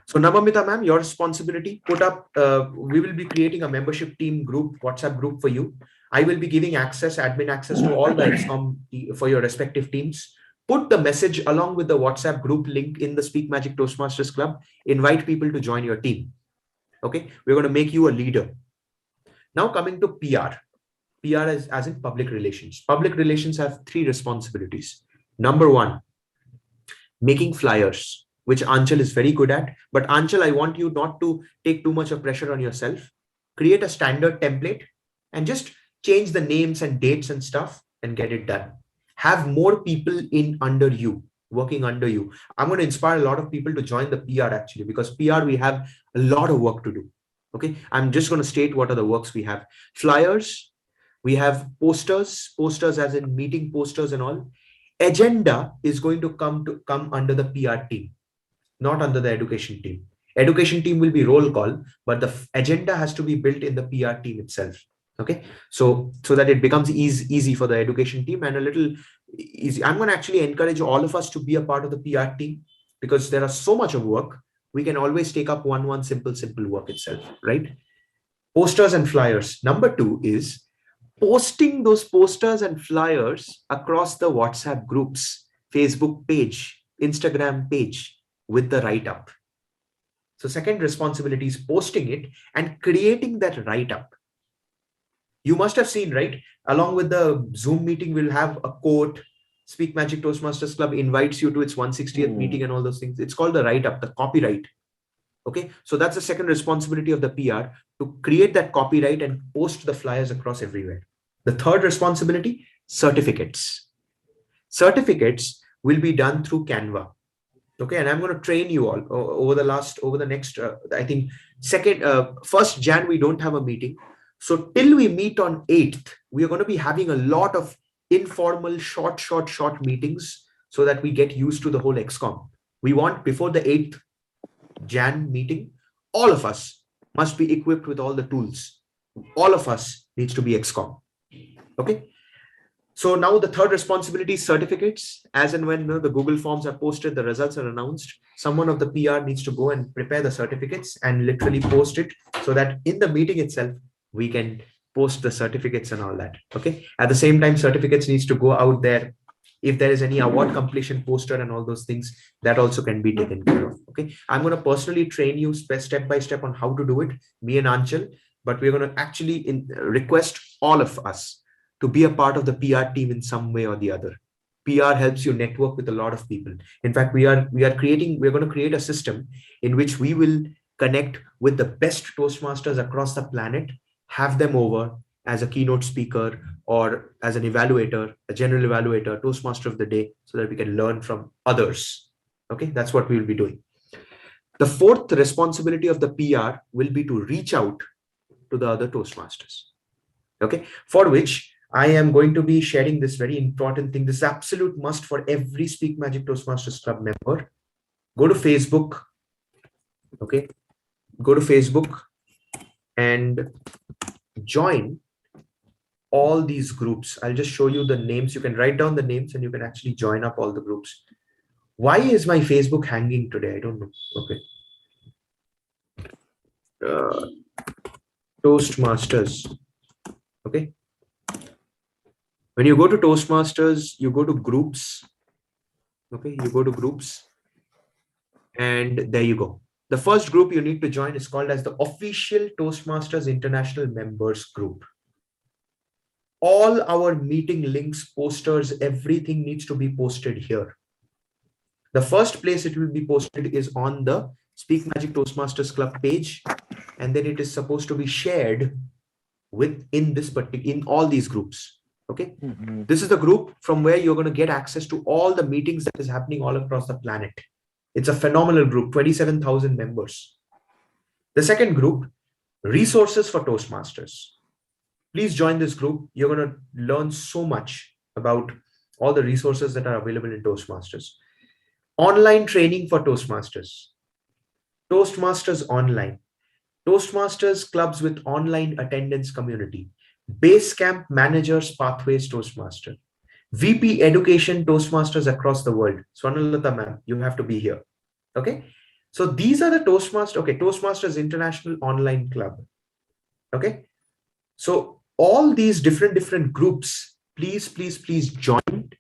So Namamita ma'am, your responsibility, put up, we will be creating a membership team group, WhatsApp group for you. I will be giving access, admin access to all the XCOM for your respective teams. Put the message along with the WhatsApp group link in the Speak Magic Toastmasters Club. Invite people to join your team. Okay, we're going to make you a leader. Now coming to PR. PR is as in public relations. Public relations have 3 responsibilities. Number 1, making flyers, which Anchal is very good at. But Anchal, I want you not to take too much of pressure on yourself. Create a standard template and just change the names and dates and stuff and get it done. Have more people in under you, working under you. I'm going to inspire a lot of people to join the PR actually, because PR, we have a lot of work to do. Okay. I'm just going to state what are the works we have. Flyers, we have posters as in meeting posters and all. Agenda is going to come under the PR team, not under the education team. Education team will be roll call, but the agenda has to be built in the PR team itself. Okay, so that it becomes easy for the education team and a little easy. I'm going to actually encourage all of us to be a part of the PR team, because there are so much of work. We can always take up one simple work itself, right? Posters and flyers. Number 2 is posting those posters and flyers across the WhatsApp groups, Facebook page, Instagram page with the write-up. So second responsibility is posting it and creating that write-up. You must have seen, right? Along with the Zoom meeting, we'll have a quote. Speak Magic Toastmasters Club invites you to its 160th meeting and all those things. It's called the write-up, the copyright. Okay, so that's the second responsibility of the PR, to create that copyright and post the flyers across everywhere. The third responsibility, certificates. Certificates will be done through Canva. Okay, and I'm going to train you all over the next, I think 1st Jan, we don't have a meeting. So till we meet on 8th, we are going to be having a lot of informal, short meetings so that we get used to the whole XCOM. We want, before the 8th Jan meeting, all of us must be equipped with all the tools. All of us needs to be XCOM. Okay. So now the third responsibility is certificates. As and when the Google Forms are posted, the results are announced, someone of the PR needs to go and prepare the certificates and literally post it, so that in the meeting itself, we can post the certificates and all that. Okay. At the same time, certificates needs to go out there. If there is any award completion poster and all those things, that also can be taken care of. Okay. I'm going to personally train you step by step on how to do it, me and Anchal, but we're going to actually request all of us to be a part of the PR team in some way or the other. PR helps you network with a lot of people. In fact, we're going to create a system in which we will connect with the best Toastmasters across the planet, have them over as a keynote speaker or as an evaluator, a general evaluator, Toastmaster of the day, so that we can learn from others. Okay, that's what we will be doing. The fourth responsibility of the PR will be to reach out to the other Toastmasters. Okay, for which I am going to be sharing this very important thing. This is absolute must for every Speak Magic Toastmasters Club member. Go to Facebook. Okay, go to Facebook and join all these groups. I'll just show you the names. You can write down the names and you can actually join up all the groups. Why is my Facebook hanging today? I don't know. Okay. Toastmasters. Okay. When you go to Toastmasters, you go to groups. Okay. You go to groups and there you go. The first group you need to join is called as the Official Toastmasters International Members Group. All our meeting links, posters, everything needs to be posted here. The first place it will be posted is on the Speak Magic Toastmasters Club page, and then it is supposed to be shared in all these groups. Okay. This is the group from where you're going to get access to all the meetings that is happening all across the planet. It's a phenomenal group, 27,000 members. The second group, Resources for Toastmasters. Please join this group. You're going to learn so much about all the resources that are available in Toastmasters. Online training for Toastmasters. Toastmasters Online. Toastmasters clubs with online attendance community. Basecamp Managers Pathways Toastmaster. VP Education Toastmasters across the world. Swarnalata ma'am, you have to be here. Okay. So these are the Toastmasters. Okay, Toastmasters International Online Club. Okay. So all these different groups, please join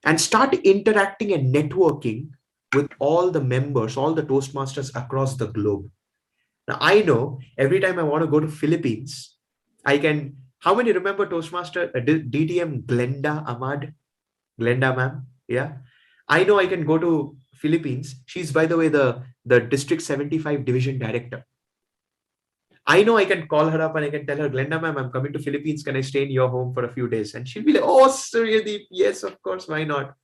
and start interacting and networking with all the members, all the Toastmasters across the globe. Now, I know every time I want to go to Philippines, I can, how many remember Toastmaster DTM Glenda Ahmad? Glenda ma'am? Yeah. I know I can go to Philippines. She's, by the way, the District 75 Division Director. I know I can call her up and I can tell her, Glenda ma'am, I'm coming to Philippines. Can I stay in your home for a few days? And she'll be like, oh, Suryadeep, yes, of course, why not?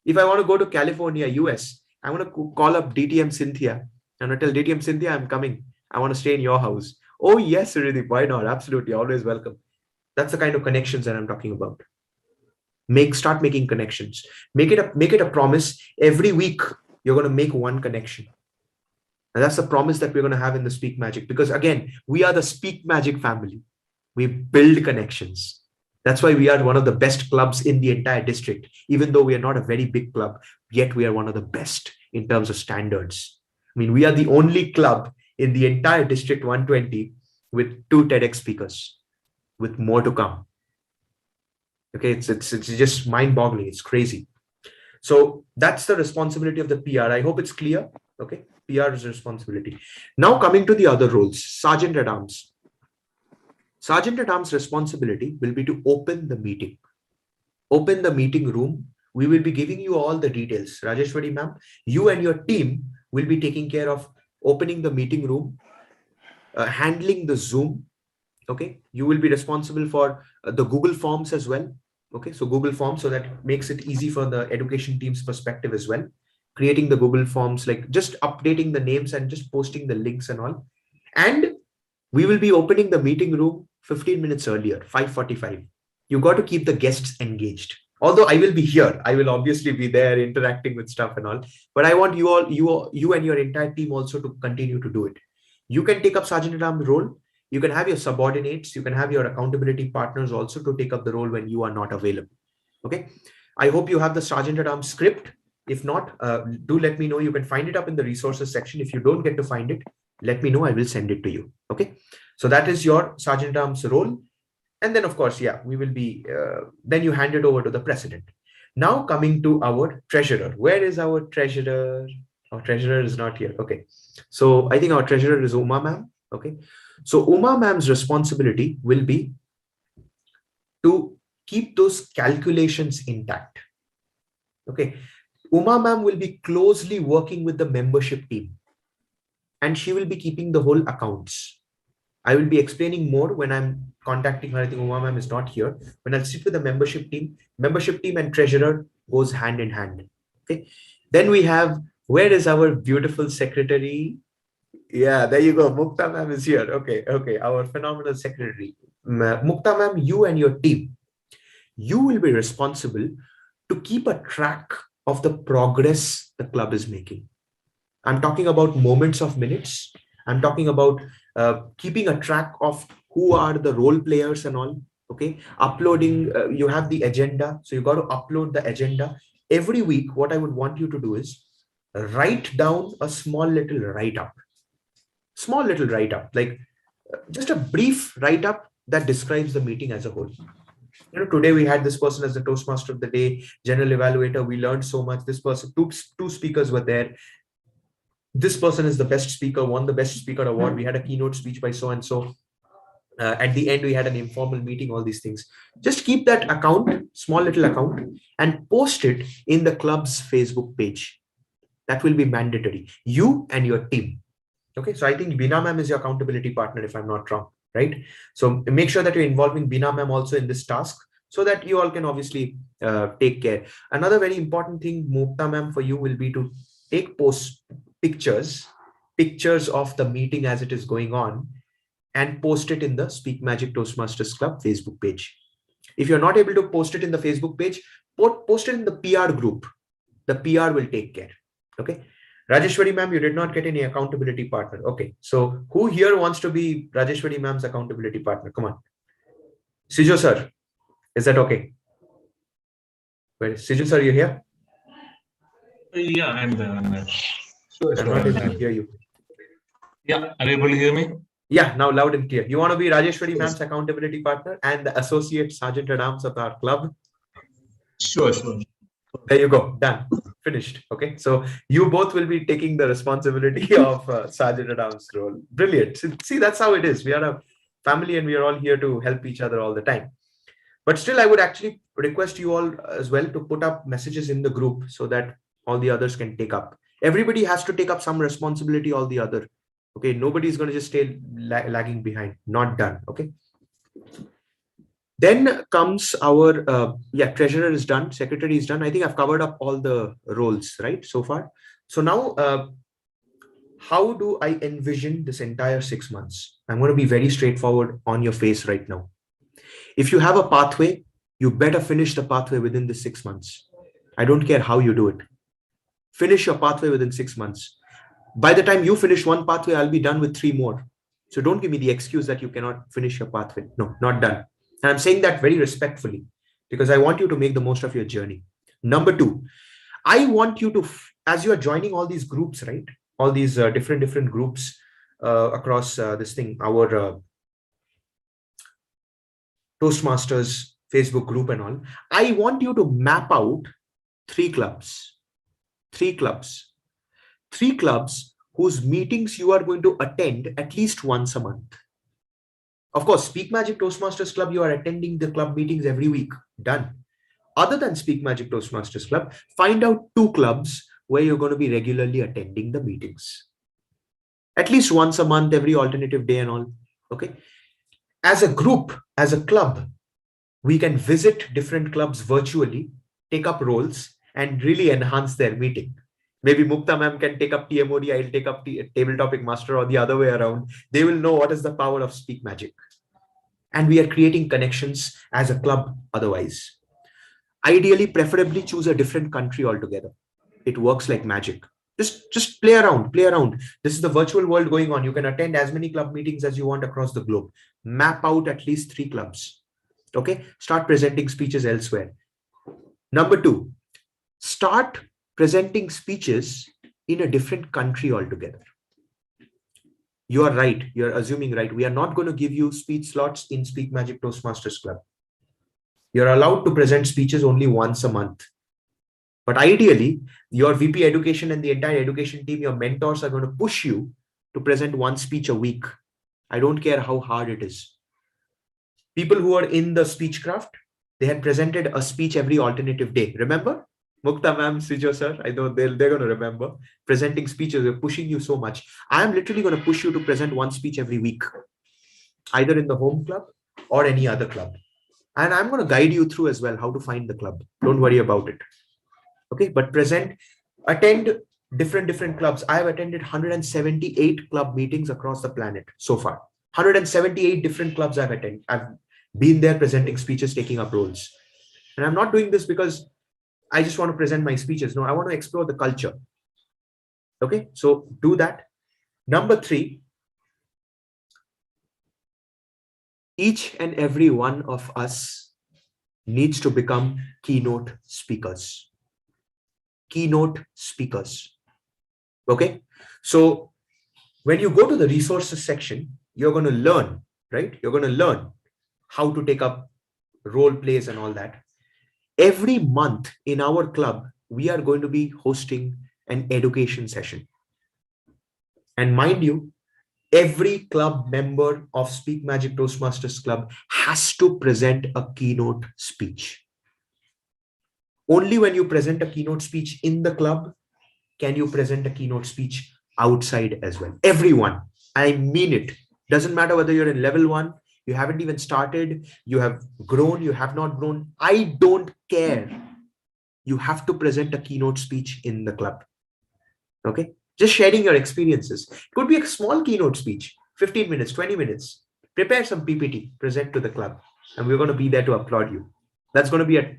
If I want to go to California, US, I want to call up DTM Cynthia and I tell DTM Cynthia, I'm coming. I want to stay in your house. Oh, yes, Suryadeep, why not? Absolutely, always welcome. That's the kind of connections that I'm talking about. Start making connections. Make it a promise. Every week, you're going to make one connection. And that's the promise that we're going to have in the Speak Magic. Because again, we are the Speak Magic family. We build connections. That's why we are one of the best clubs in the entire district. Even though we are not a very big club, yet we are one of the best in terms of standards. I mean, we are the only club in the entire district 120 with 2 TEDx speakers, with more to come. Okay, it's just mind-boggling. It's crazy. So that's the responsibility of the PR. I hope it's clear. Okay, PR is a responsibility. Now coming to the other roles, Sergeant at Arms. Sergeant at Arms' responsibility will be to open the meeting. Open the meeting room. We will be giving you all the details. Rajeshwari ma'am, you and your team will be taking care of opening the meeting room, handling the Zoom. Okay, you will be responsible for the Google Forms as well. Okay, so Google Forms, so that makes it easy for the education team's perspective as well. Creating the Google Forms, like just updating the names and just posting the links and all. And we will be opening the meeting room 15 minutes earlier, 5:45. You got to keep the guests engaged. Although I will be here, I will obviously be there interacting with stuff and all. But I want you and your entire team also to continue to do it. You can take up Sergeant at Arms role. You can have your subordinates, you can have your accountability partners also to take up the role when you are not available. Okay. I hope you have the Sergeant at Arms script. If not, do let me know. You can find it up in the resources section. If you don't get to find it, let me know. I will send it to you. Okay. So that is your Sergeant at Arms role. And then, of course, yeah, we will be, then you hand it over to the president. Now coming to our treasurer. Where is our treasurer? Our treasurer is not here. Okay. So I think our treasurer is Uma ma'am. Okay. So Uma ma'am's responsibility will be to keep those calculations intact. Okay. Uma ma'am will be closely working with the membership team and she will be keeping the whole accounts. I will be explaining more when I'm contacting her. I think Uma ma'am is not here. When I'll sit with the membership team and treasurer goes hand in hand. Okay. Then we have, where is our beautiful secretary? Yeah, there you go. Mukta ma'am is here. Okay, okay. Our phenomenal secretary. Mukta ma'am, you and your team, you will be responsible to keep a track of the progress the club is making. I'm talking about moments of minutes. I'm talking about keeping a track of who are the role players and all. Okay, uploading, you have the agenda. So you got to upload the agenda. Every week, what I would want you to do is write down a small little write-up. Small little write-up, like just a brief write-up that describes the meeting as a whole. You know, today we had this person as the Toastmaster of the day, general evaluator. We learned so much. This person, two speakers were there. This person is the best speaker, won the best speaker award. We had a keynote speech by so-and-so. At the end, we had an informal meeting, all these things. Just keep that account, small little account, and post it in the club's Facebook page. That will be mandatory. You and your team. Okay, so I think Bina ma'am is your accountability partner, if I'm not wrong, right? So make sure that you're involving Bina ma'am also in this task so that you all can obviously take care. Another very important thing, Mukta ma'am, for you will be to take pictures of the meeting as it is going on and post it in the Speak Magic Toastmasters Club Facebook page. If you're not able to post it in the Facebook page, post it in the PR group. The PR will take care. Okay. Rajeshwari ma'am, you did not get any accountability partner. Okay. So who here wants to be Rajeshwari ma'am's accountability partner? Come on. Sijo sir, is that okay? Where is Sijo sir, you here? Yeah, I'm there. I'm not able to hear you. Yeah, are you able to hear me? Yeah, now loud and clear. You want to be Rajeshwari ma'am's accountability partner and the associate sergeant at arms of our club? Sure. There you go. Done. Finished. Okay. So you both will be taking the responsibility of sergeant at arms role. Brilliant. See, that's how it is. We are a family and we are all here to help each other all the time. But still, I would actually request you all as well to put up messages in the group so that all the others can take up. Everybody has to take up some responsibility, all the other. Okay. Nobody's going to just stay lagging behind. Not done. Okay. Then comes our, treasurer is done, secretary is done. I think I've covered up all the roles, right, so far. So now, how do I envision this entire 6 months? I'm going to be very straightforward on your face right now. If you have a pathway, you better finish the pathway within the 6 months. I don't care how you do it. Finish your pathway within 6 months. By the time you finish one pathway, I'll be done with 3 more. So don't give me the excuse that you cannot finish your pathway. No, not done. And I'm saying that very respectfully because I want you to make the most of your journey. Number 2, I want you to, as you are joining all these groups, right? All these different groups across this thing, our Toastmasters Facebook group and all, I want you to map out 3 clubs. 3 clubs whose meetings you are going to attend at least once a month. Of course, Speak Magic Toastmasters Club, you are attending the club meetings every week. Done. Other than Speak Magic Toastmasters Club, find out 2 clubs where you're going to be regularly attending the meetings. At least once a month, every alternative day and all. Okay. As a group, as a club, we can visit different clubs virtually, take up roles, and really enhance their meeting. Maybe Mukta ma'am can take up TMOD, I'll take up Table Topic Master, or the other way around. They will know what is the power of Speak Magic. And we are creating connections as a club otherwise. Ideally, preferably choose a different country altogether. It works like magic. Just play around. This is the virtual world going on. You can attend as many club meetings as you want across the globe. Map out at least 3 clubs. Okay. Start presenting speeches elsewhere. Number 2, start presenting speeches in a different country altogether. You are right. You're assuming right. We are not going to give you speech slots in Speak Magic Toastmasters Club. You're allowed to present speeches only once a month. But ideally, your VP education and the entire education team, your mentors are going to push you to present 1 speech a week. I don't care how hard it is. People who are in the speechcraft, they had presented a speech every alternative day. Remember? Mukta ma'am, Sijo sir, I know they're going to remember. Presenting speeches, they're pushing you so much. I am literally going to push you to present 1 speech every week, either in the home club or any other club. And I'm going to guide you through as well how to find the club. Don't worry about it. Okay, but attend different clubs. I have attended 178 club meetings across the planet so far. 178 different clubs I've attended. I've been there presenting speeches, taking up roles. And I'm not doing this because I just want to present my speeches. No, I want to explore the culture. Okay, so do that. Number 3, each and every one of us needs to become keynote speakers. Keynote speakers. Okay, so when you go to the resources section, you're going to learn, right? You're going to learn how to take up role plays and all that. Every month in our club, we are going to be hosting an education session. And mind you, every club member of Speak Magic Toastmasters Club has to present a keynote speech. Only when you present a keynote speech in the club can you present a keynote speech outside as well. Everyone, I mean it. Doesn't matter whether you're in level 1, you haven't even started, you have grown, you have not grown. I don't care. You have to present a keynote speech in the club. Okay. Just sharing your experiences. It could be a small keynote speech, 15 minutes, 20 minutes. Prepare some PPT, present to the club, and we're going to be there to applaud you. That's going to be an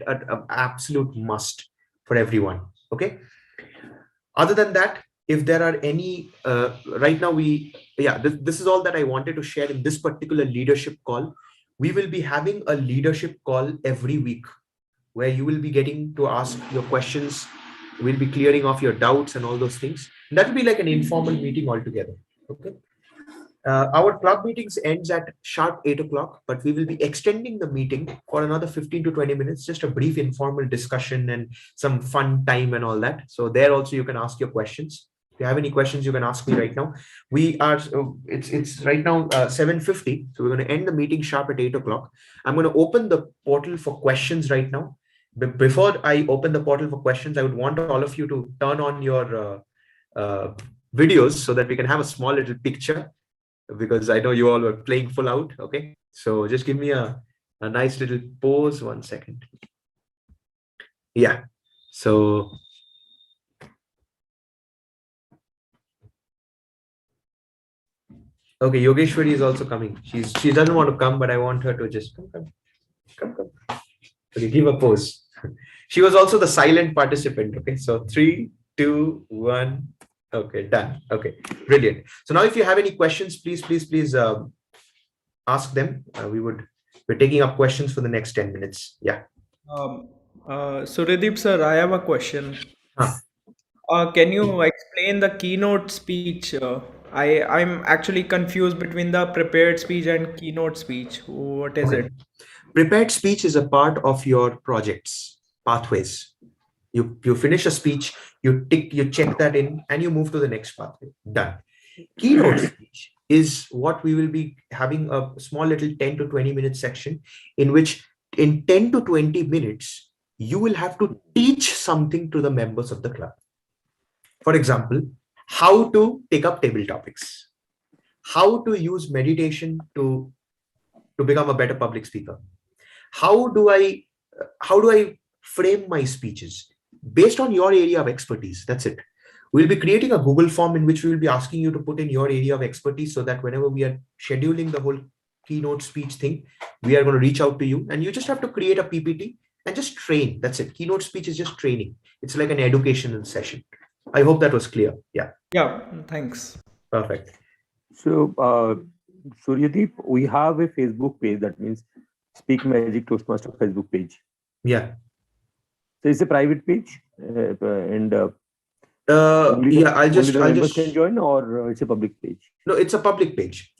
absolute must for everyone. Okay. Other than that, if there are any, right now this is all that I wanted to share in this particular leadership call. We will be having a leadership call every week where you will be getting to ask your questions. We'll be clearing off your doubts and all those things. That will be like an informal meeting altogether. Okay. Our club meetings ends at sharp 8 o'clock, but we will be extending the meeting for another 15 to 20 minutes, just a brief informal discussion and some fun time and all that. So there also you can ask your questions. If you have any questions, you can ask me right now. We are, it's right now 7:50. So we're going to end the meeting sharp at 8 o'clock. I'm going to open the portal for questions right now. Before I open the portal for questions, I would want all of you to turn on your videos so that we can have a small little picture, because I know you all were playing full out. Okay. So just give me a nice little pause. 1 second. Yeah. So okay, Yogeshwari is also coming. She doesn't want to come, but I want her to just come. Okay, give a pose. She was also the silent participant. Okay, so 3, 2, 1. Okay, done. Okay, brilliant. So now if you have any questions, please ask them. We're taking up questions for the next 10 minutes. Yeah. Suryadeep sir, I have a question. Can you explain the keynote speech? I'm actually confused between the prepared speech and keynote speech. What is it? Prepared speech is a part of your project's pathways. You finish a speech, you check that in, and you move to the next pathway. Done. Keynote speech is what we will be having a small little 10 to 20 minute section in which in 10 to 20 minutes, you will have to teach something to the members of the club. For example, how to take up table topics, how to use meditation to become a better public speaker. How do I frame my speeches based on your area of expertise? That's it. We'll be creating a Google form in which we will be asking you to put in your area of expertise, so that whenever we are scheduling the whole keynote speech thing, we are going to reach out to you, and you just have to create a PPT and just train. That's it. Keynote speech is just training. It's like an educational session. I hope that was clear. Yeah. Yeah, thanks. Perfect. So, Suryadeep, we have a Facebook page, that means Speak Magic Toastmaster Facebook page. Yeah. So it's a private page, and yeah, I'll just can join, or it's a public page. No, it's a public page,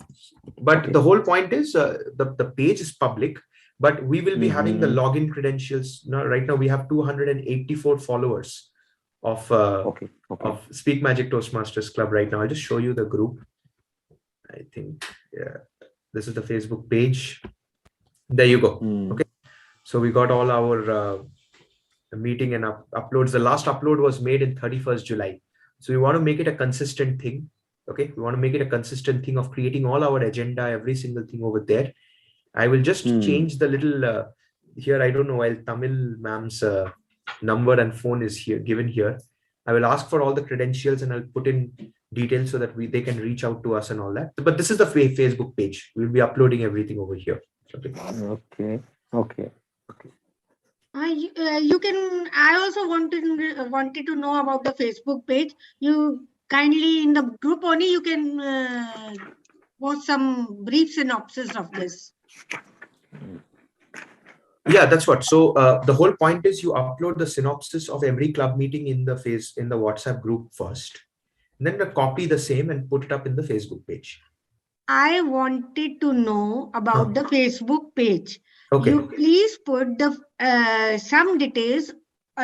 but okay. The whole point is the page is public, but we will be having the login credentials. Now, right now we have 284 followers of of Speak Magic Toastmasters Club right now. I'll just show you the group. I think, yeah, this is the Facebook page. There you go. Okay, so we got all our meeting and uploads. The last upload was made in 31st July. So we want to make it a consistent thing. Okay, we want to make it a consistent thing of creating all our agenda, every single thing over there. I will just change the little here. I don't know, while Tamil ma'am's number and phone is here given here, I will ask for all the credentials and I'll put in details so that they can reach out to us and all that. But this is the Facebook page. We'll be uploading everything over here. Okay. You can. I also wanted to know about the Facebook page. You kindly, in the group only, you can post some brief synopsis of this. Yeah, that's what. So the whole point is you upload the synopsis of every club meeting in the WhatsApp group first, and then copy the same and put it up in the Facebook page. I wanted to know about the Facebook page. Okay. You please put the some details,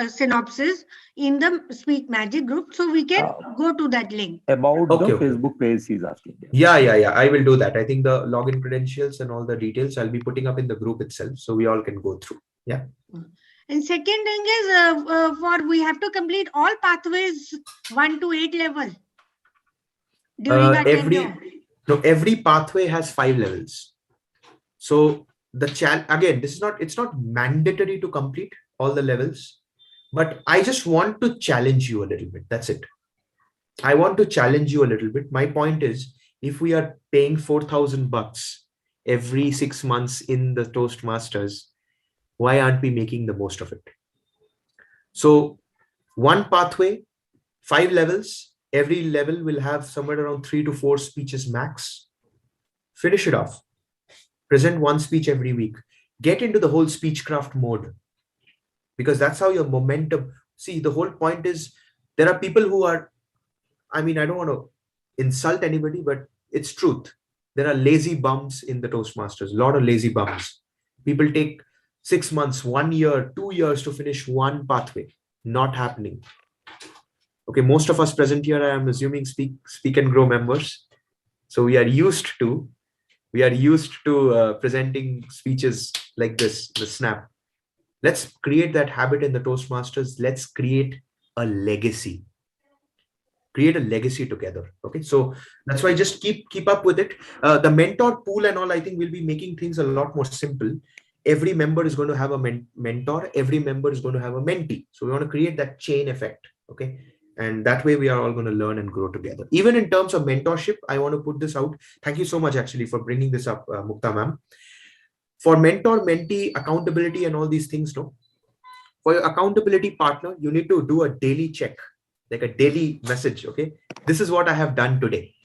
synopsis in the Speak Magic group, so we can go to that link. About the Facebook page he's asking. Yeah. I will do that. I think the login credentials and all the details I'll be putting up in the group itself, so we all can go through. Yeah. And second thing is, we have to complete all pathways 1 to 8 level during our tenure. Every pathway has 5 levels. So again, it's not mandatory to complete all the levels, but I just want to challenge you a little bit. That's it. I want to challenge you a little bit. My point is, if we are paying $4,000 every 6 months in the Toastmasters, why aren't we making the most of it? So one pathway, 5 levels, every level will have somewhere around 3 to 4 speeches max. Finish it off. Present 1 speech every week. Get into the whole speechcraft mode, because that's how your momentum. See, the whole point is, there are people who are, I mean, I don't want to insult anybody, but it's truth. There are lazy bums in the Toastmasters, a lot of lazy bums. People take 6 months, 1 year, 2 years to finish one pathway. Not happening. Okay, most of us present here, I am assuming speak and grow members. So we are used to presenting speeches like this, the snap. Let's create that habit in the Toastmasters. Let's create a legacy. Create a legacy together. Okay, so that's why just keep up with it. The mentor pool and all, I think we'll be making things a lot more simple. Every member is going to have a mentor. Every member is going to have a mentee. So we want to create that chain effect. Okay. And that way we are all going to learn and grow together. Even in terms of mentorship, I want to put this out. Thank you so much actually for bringing this up, Mukta ma'am. For mentor, mentee, accountability and all these things, no? For your accountability partner, you need to do a daily check, like a daily message. Okay, this is what I have done today.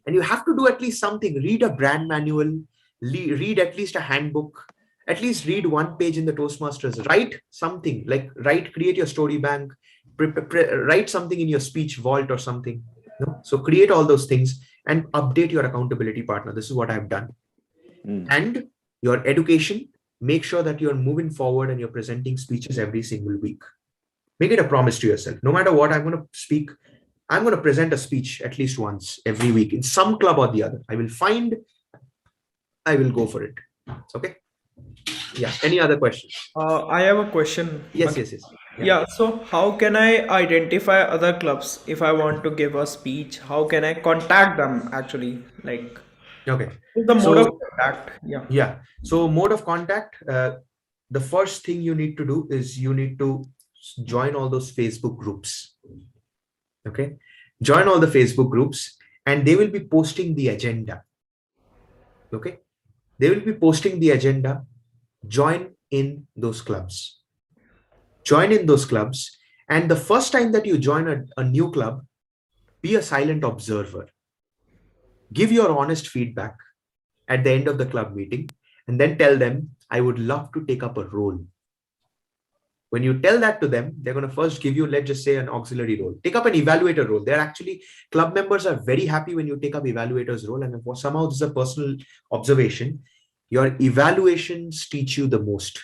And you have to do at least something. Read a brand manual, read at least a handbook, at least read one page in the Toastmasters. Write something, like create your story bank, write something in your speech vault or something. No? So create all those things and update your accountability partner. This is what I've done. And your education, make sure that you're moving forward and you're presenting speeches every single week. Make it a promise to yourself. No matter what I'm going to speak, I'm going to present a speech at least once every week in some club or the other. I will go for it. Okay. Yeah. Any other questions? I have a question. Yes. Yeah. So how can I identify other clubs if I want to give a speech? How can I contact them actually? Like, okay. The mode of contact. Yeah. So mode of contact, the first thing you need to do is you need to join all those Facebook groups. Okay. Join all the Facebook groups and they will be posting the agenda. Okay. They will be posting the agenda. Join in those clubs. Join in those clubs. And the first time that you join a new club, be a silent observer. Give your honest feedback at the end of the club meeting and then tell them, I would love to take up a role. When you tell that to them, they're going to first give you, let's just say, an auxiliary role. Take up an evaluator role. They're actually, club members are very happy when you take up evaluator's role. And if somehow this is a personal observation, your evaluations teach you the most.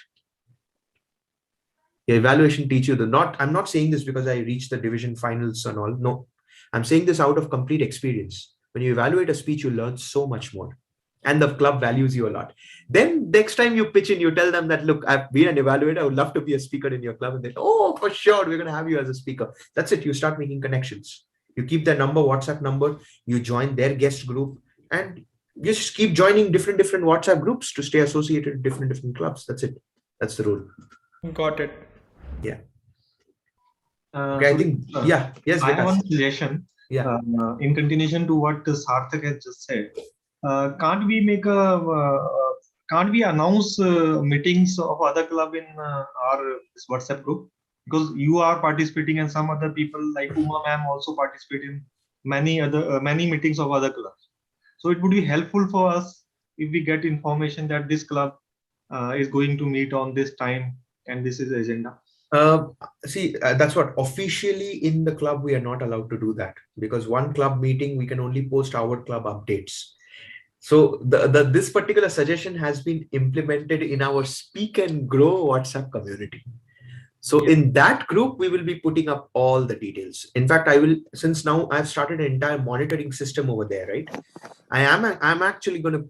Your evaluation teach you I'm not saying this because I reached the division finals and all. No, I'm saying this out of complete experience. When you evaluate a speech, you learn so much more. And the club values you a lot. Then next time you pitch in, you tell them that, look, I've been an evaluator. I would love to be a speaker in your club. And they say, oh, for sure, we're going to have you as a speaker. That's it. You start making connections. You keep their number, WhatsApp number. You join their guest group. And you just keep joining different WhatsApp groups to stay associated with different clubs. That's it. That's the rule. Got it. Yeah. Okay, I think, yes. I have one suggestion. Yeah. In continuation to what Sarthak has just said. Can't we announce meetings of other club in our WhatsApp group? Because you are participating and some other people like Uma ma'am also participate in many meetings of other clubs. So it would be helpful for us if we get information that this club is going to meet on this time and this is the agenda. That's what officially in the club we are not allowed to do that, because one club meeting we can only post our club updates. So this particular suggestion has been implemented in our Speak and Grow WhatsApp community. So in that group, we will be putting up all the details. In fact, since now I've started an entire monitoring system over there, right? I'm actually going to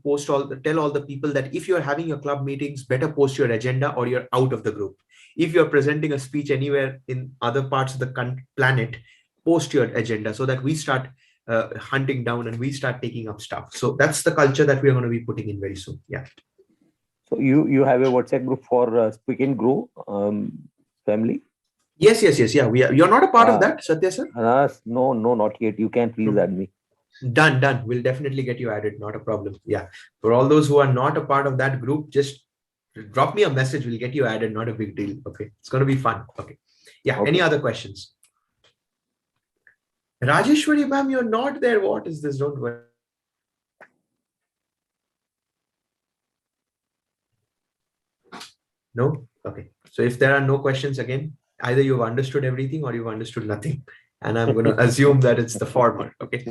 tell all the people that if you're having your club meetings, better post your agenda or you're out of the group. If you're presenting a speech anywhere in other parts of the planet, post your agenda so that we start hunting down and we start taking up stuff. So that's the culture that we're going to be putting in very soon. Yeah. So you have a WhatsApp group for Speak and Grow family? Yes. Yeah, you're not a part of that, Satya sir? No, not yet. You can please add me. Done. We'll definitely get you added. Not a problem. Yeah. For all those who are not a part of that group, just drop me a message. We'll get you added. Not a big deal. Okay. It's going to be fun. Okay. Yeah. Okay. Any other questions? Rajeshwari ma'am, you're not there. What is this? Don't worry. No? Okay. So if there are no questions again, either you've understood everything or you've understood nothing. and I'm going to assume that it's the former. Okay.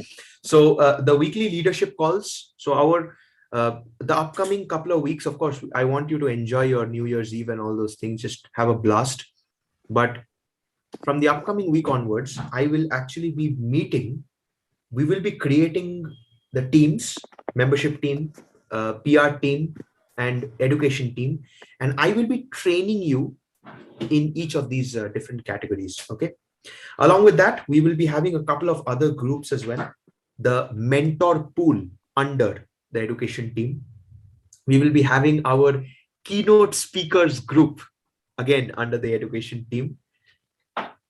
So the weekly leadership calls. So our the upcoming couple of weeks, of course, I want you to enjoy your New Year's Eve and all those things. Just have a blast. But from the upcoming week onwards, I will actually be meeting. We will be creating the teams, membership team, PR team, and education team. And I will be training you in each of these different categories. Okay. Along with that, we will be having a couple of other groups as well. The mentor pool under the education team. We will be having our keynote speakers group again under the education team.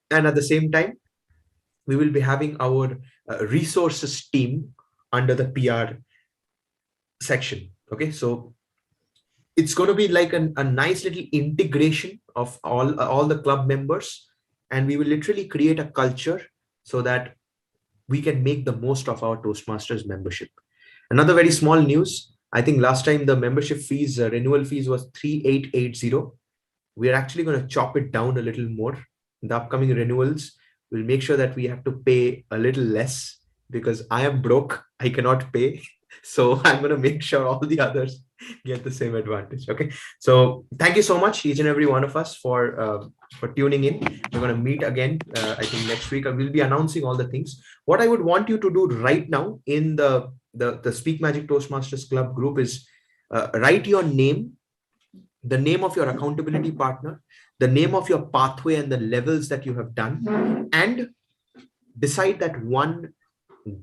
And at the same time, we will be having our resources team under the PR section. Okay, so it's going to be like a nice little integration of all the club members, and we will literally create a culture so that we can make the most of our Toastmasters membership. Another very small news. I think last time the membership fees, renewal fees was 3,880. We are actually going to chop it down a little more. In the upcoming renewals, we'll make sure that we have to pay a little less because I am broke. I cannot pay. So I'm going to make sure all the others get the same advantage. Okay. So thank you so much, each and every one of us, for tuning in. We're going to meet again, I think next week. I will be announcing all the things. What I would want you to do right now in the Speak Magic Toastmasters Club group is write your name, the name of your accountability partner, the name of your pathway and the levels that you have done, and decide that one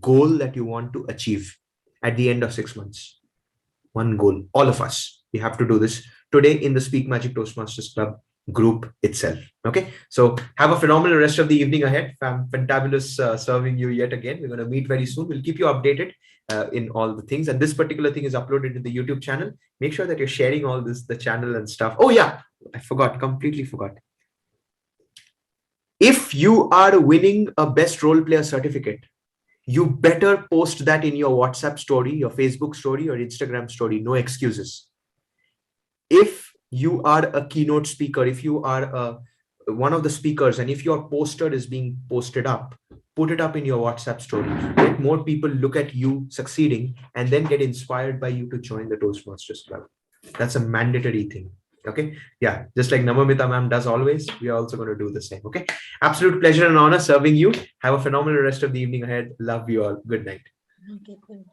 goal that you want to achieve at the end of 6 months. One goal. All of us, we have to do this today in the Speak Magic Toastmasters Club group itself. Okay, so have a phenomenal rest of the evening ahead. Fantabulous serving you yet again. We're going to meet very soon. We'll keep you updated in all the things, and this particular thing is uploaded to the YouTube channel. Make sure that you're sharing all this, the channel and stuff. Oh yeah, I forgot, completely forgot. If you are winning a best role player certificate, you better post that in your WhatsApp story, your Facebook story, or Instagram story. No excuses. If you are a keynote speaker, if you are one of the speakers, and if your poster is being posted up, put it up in your WhatsApp story. Let more people look at you succeeding and then get inspired by you to join the Toastmasters Club. That's a mandatory thing. Okay. Yeah. Just like Namamita ma'am does always, we are also going to do the same. Okay. Absolute pleasure and honor serving you. Have a phenomenal rest of the evening ahead. Love you all. Good night. Okay, cool.